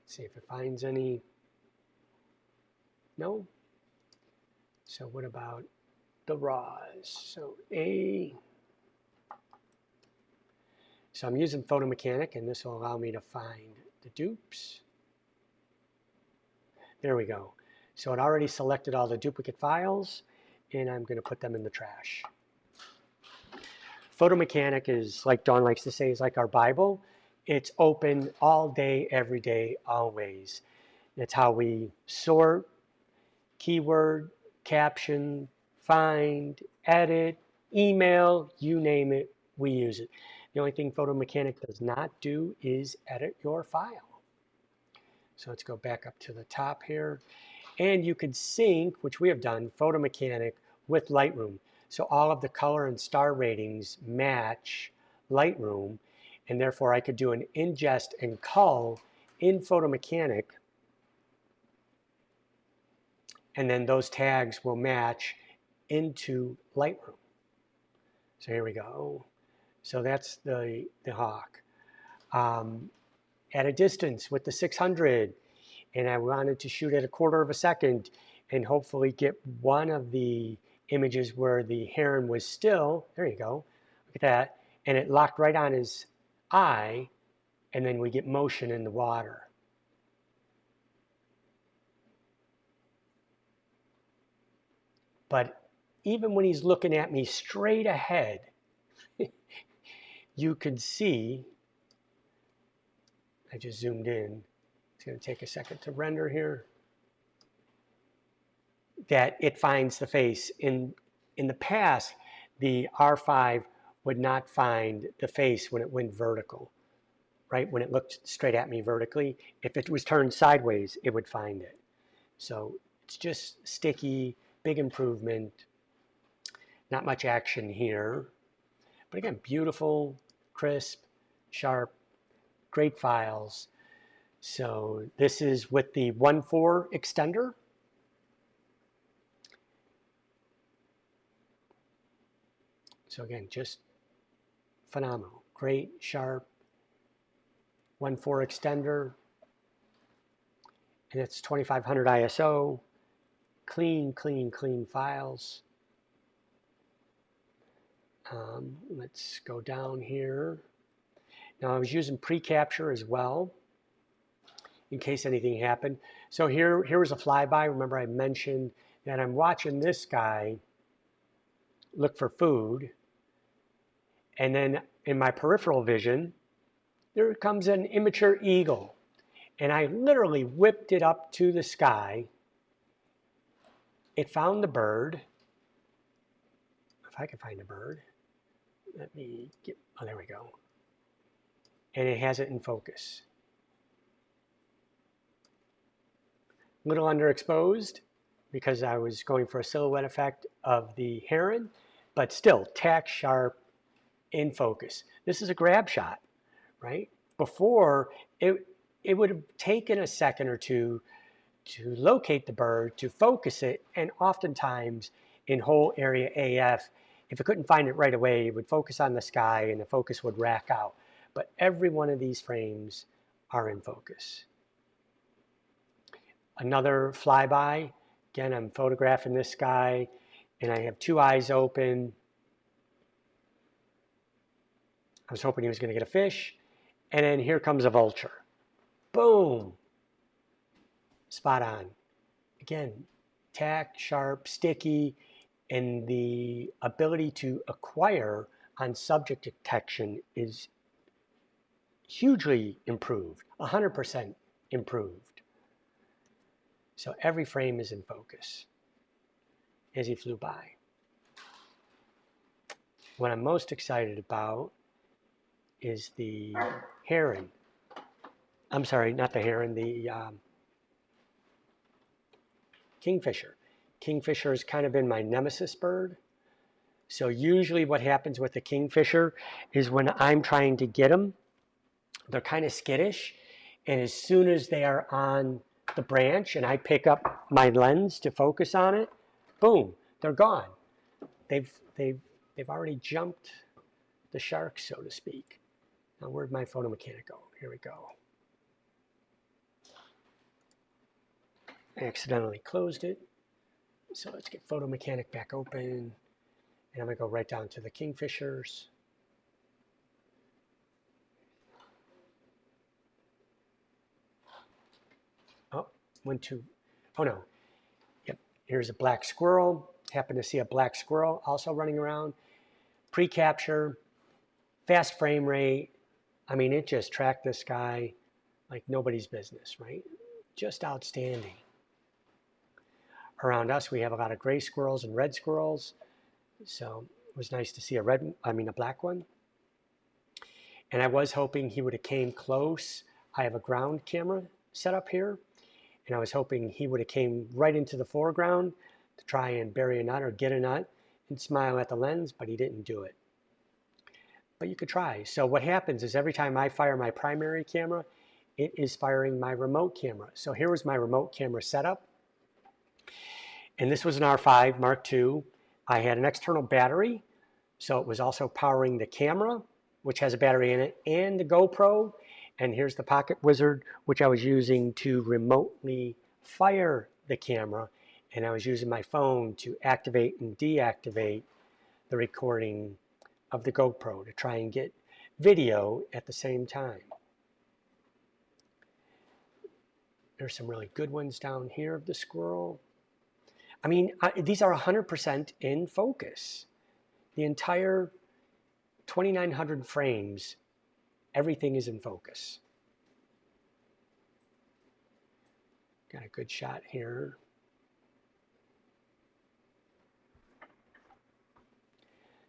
See if it finds any. No. So what about the raws. So so I'm using Photo Mechanic, and this will allow me to find the dupes. There we go. So it already selected all the duplicate files, and I'm going to put them in the trash. Photo Mechanic is, like Dawn likes to say, is like our Bible. It's open all day, every day, always. It's how we sort, keyword, caption, find, edit, email, you name it, we use it. The only thing Photo Mechanic does not do is edit your file. So let's go back up to the top here. And you could sync, which we have done, Photo Mechanic with Lightroom. So all of the color and star ratings match Lightroom, and therefore I could do an ingest and cull in Photo Mechanic, and then those tags will match into Lightroom. So here we go. So that's the hawk. At a distance with the 600, and I wanted to shoot at 1/4 of a second and hopefully get one of the images where the heron was still. There you go. Look at that. And it locked right on his eye, and then we get motion in the water. But even when he's looking at me straight ahead, you could see, I just zoomed in. It's going to take a second to render here, that it finds the face. In the past, the R5 would not find the face when it went vertical, right? When it looked straight at me vertically. If it was turned sideways, it would find it. So it's just sticky, big improvement. Not much action here. But again, beautiful, crisp, sharp, great files. So this is with the 1.4 extender. So again, just phenomenal. Great, sharp, 1.4 extender. And it's 2500 ISO. Clean, clean, clean files. Let's go down here. Now I was using pre-capture as well, in case anything happened. So here was a flyby. Remember I mentioned that I'm watching this guy look for food. And then in my peripheral vision, there comes an immature eagle. And I literally whipped it up to the sky. It found the bird. If I can find the bird. Let me get, oh, there we go. And it has it in focus. A little underexposed because I was going for a silhouette effect of the heron, but still tack sharp, in focus. This is a grab shot, right? Before, it would have taken a second or two to locate the bird, to focus it, and oftentimes in whole area AF, if it couldn't find it right away, it would focus on the sky and the focus would rack out. But every one of these frames are in focus. Another flyby. Again, I'm photographing this guy and I have two eyes open. I was hoping he was going to get a fish. And then here comes a vulture. Boom. Spot on. Again, tack, sharp, sticky, and the ability to acquire on subject detection is hugely improved, 100% improved. So every frame is in focus as he flew by. What I'm most excited about is the heron. I'm sorry, not the heron, the Kingfisher. Kingfisher has kind of been my nemesis bird. So usually what happens with the Kingfisher is when I'm trying to get them, they're kind of skittish. And as soon as they are on the branch and I pick up my lens to focus on it, boom, they're gone. They've already jumped the shark, so to speak. Now where'd my Photo Mechanic go? Here we go. I accidentally closed it. So let's get Photo Mechanic back open. And I'm going to go right down to the Kingfishers. Oh, oh no. Yep, here's a black squirrel. Happen to see a black squirrel also running around. Pre-capture, fast frame rate. I mean, it just tracked this guy like nobody's business, right? Just outstanding. Around us, we have a lot of gray squirrels and red squirrels. So it was nice to see a black one. And I was hoping he would have came close. I have a ground camera set up here, and I was hoping he would have came right into the foreground to try and bury a nut or get a nut and smile at the lens, but he didn't do it. But you could try. So what happens is every time I fire my primary camera, it is firing my remote camera. So here was my remote camera setup. And this was an R5 Mark II. I had an external battery, so it was also powering the camera, which has a battery in it, and the GoPro. And here's the Pocket Wizard, which I was using to remotely fire the camera. And I was using my phone to activate and deactivate the recording of the GoPro to try and get video at the same time. There's some really good ones down here of the squirrel. I mean, these are 100% in focus. The entire 2,900 frames, everything is in focus. Got a good shot here.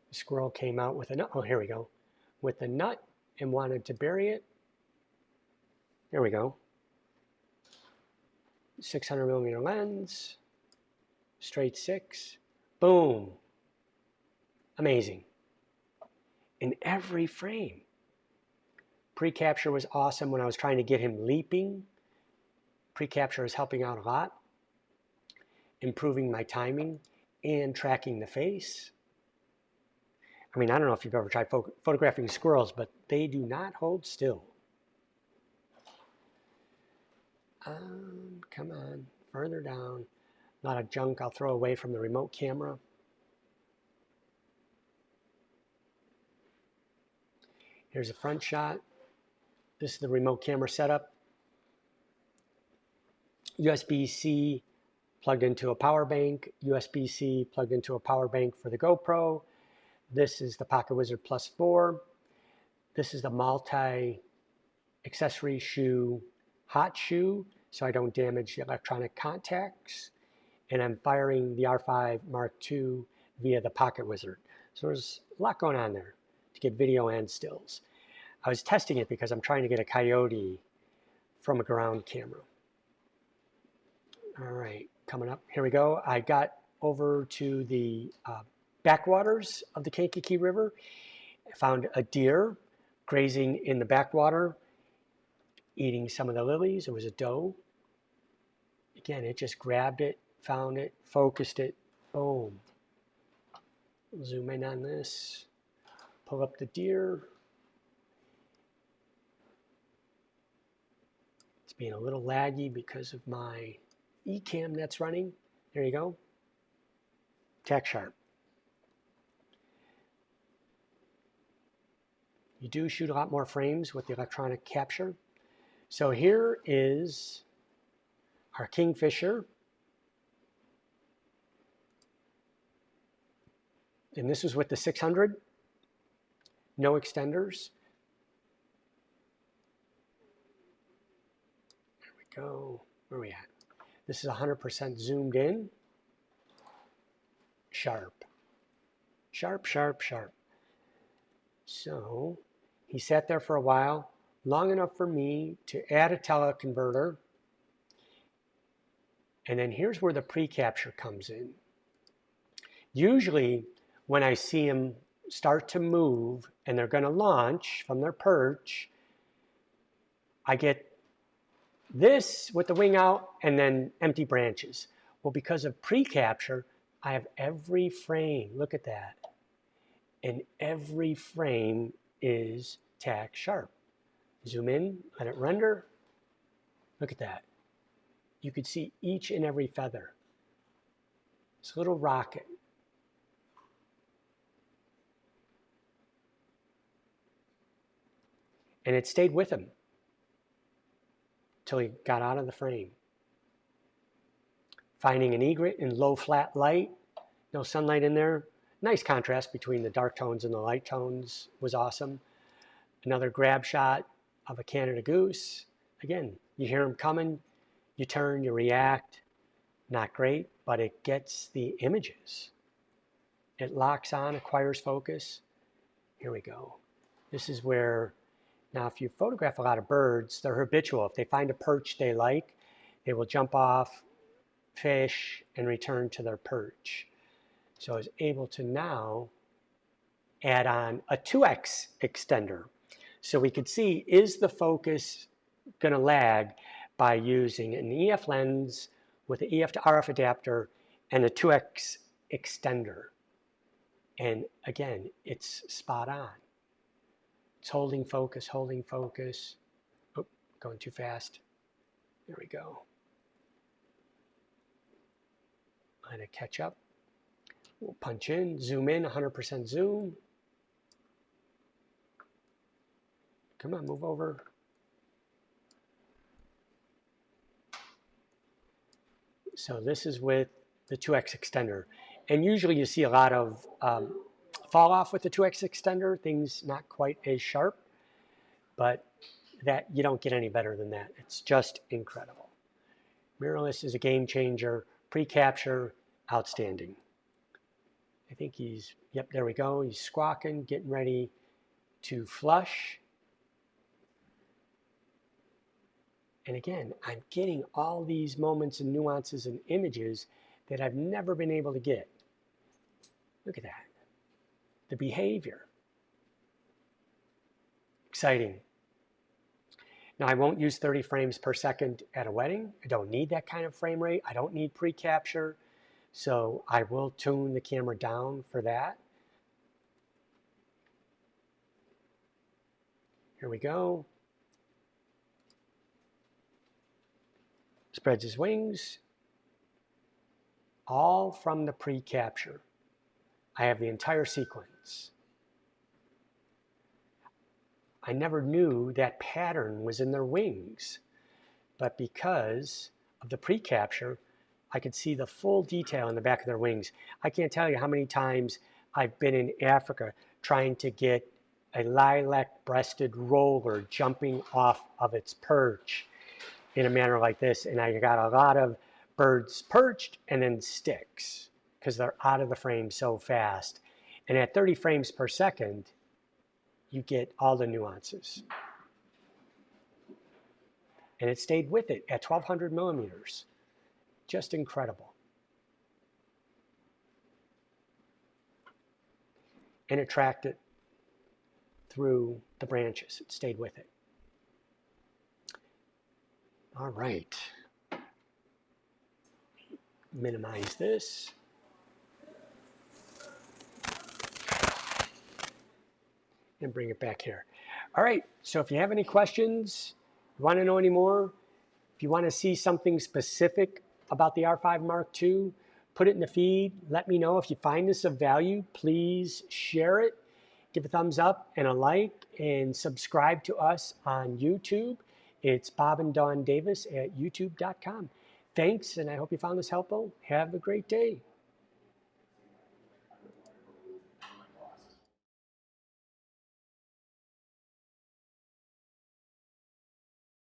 The squirrel came out with a nut. Oh, here we go. With the nut and wanted to bury it. There we go. 600 millimeter lens. Straight 6. Boom. Amazing. In every frame. Pre-capture was awesome when I was trying to get him leaping. Pre-capture is helping out a lot. Improving my timing and tracking the face. I mean, I don't know if you've ever tried photographing squirrels, but they do not hold still. Come on, further down. A lot of junk I'll throw away from the remote camera. Here's a front shot. This is the remote camera setup. USB-C plugged into a power bank. USB-C plugged into a power bank for the GoPro. This is the Pocket Wizard Plus 4. This is the multi-accessory shoe, hot shoe, so I don't damage the electronic contacts. And I'm firing the R5 Mark II via the Pocket Wizard. So there's a lot going on there to get video and stills. I was testing it because I'm trying to get a coyote from a ground camera. All right, coming up, here we go. I got over to the backwaters of the Kankakee River. I found a deer grazing in the backwater, eating some of the lilies. It was a doe. Again, it just grabbed it, found it, focused it, boom. Zoom in on this, pull up the deer. It's being a little laggy because of my eCam that's running. There you go. Tack sharp. You do shoot a lot more frames with the electronic capture. So here is our Kingfisher. And this was with the 600. No extenders. There we go. Where are we at? This is 100% zoomed in. Sharp. Sharp, sharp, sharp. So he sat there for a while, long enough for me to add a teleconverter. And then here's where the pre-capture comes in. Usually when I see them start to move and they're going to launch from their perch, I get this with the wing out and then empty branches. Well, because of pre-capture, I have every frame. Look at that. And every frame is tack sharp. Zoom in, let it render. Look at that. You could see each and every feather. This little rocket. And it stayed with him till he got out of the frame. Finding an egret in low flat light, no sunlight in there. Nice contrast between the dark tones and the light tones was awesome. Another grab shot of a Canada goose. Again, you hear him coming, you turn, you react. Not great, but it gets the images. It locks on, acquires focus. Here we go. This is where, now if you photograph a lot of birds, they're habitual. If they find a perch they like, they will jump off, fish, and return to their perch. So I was able to now add on a 2x extender. So we could see, is the focus going to lag by using an EF lens with an EF to RF adapter and a 2x extender. And again, it's spot on. It's holding focus, holding focus. Oh, going too fast. There we go. I'm going to catch up. We'll punch in, zoom in, 100% zoom. Come on, move over. So this is with the 2x extender. And usually you see a lot of fall off with the 2x extender, things not quite as sharp, but that you don't get any better than that. It's just incredible. Mirrorless is a game changer. Pre-capture, outstanding. I think he's, yep, there we go. He's squawking, getting ready to flush. And again, I'm getting all these moments and nuances and images that I've never been able to get. Look at that. The behavior. Exciting. Now, I won't use 30 frames per second at a wedding. I don't need that kind of frame rate. I don't need pre-capture. So I will tune the camera down for that. Here we go. Spreads his wings. All from the pre-capture. I have the entire sequence. I never knew that pattern was in their wings, but because of the pre-capture, I could see the full detail in the back of their wings. I can't tell you how many times I've been in Africa trying to get a lilac-breasted roller jumping off of its perch in a manner like this, and I got a lot of birds perched and then sticks because they're out of the frame so fast. And at 30 frames per second, you get all the nuances. And it stayed with it at 1200 millimeters. Just incredible. And it tracked it through the branches. It stayed with it. All right. Minimize this. And bring it back here. All right, so if you have any questions, you want to know any more, if you want to see something specific about the R5 Mark II, put it in the feed. Let me know. If you find this of value, please share it. Give a thumbs up and a like, and subscribe to us on YouTube. It's Bob and Dawn Davis at youtube.com. Thanks, and I hope you found this helpful. Have a great day.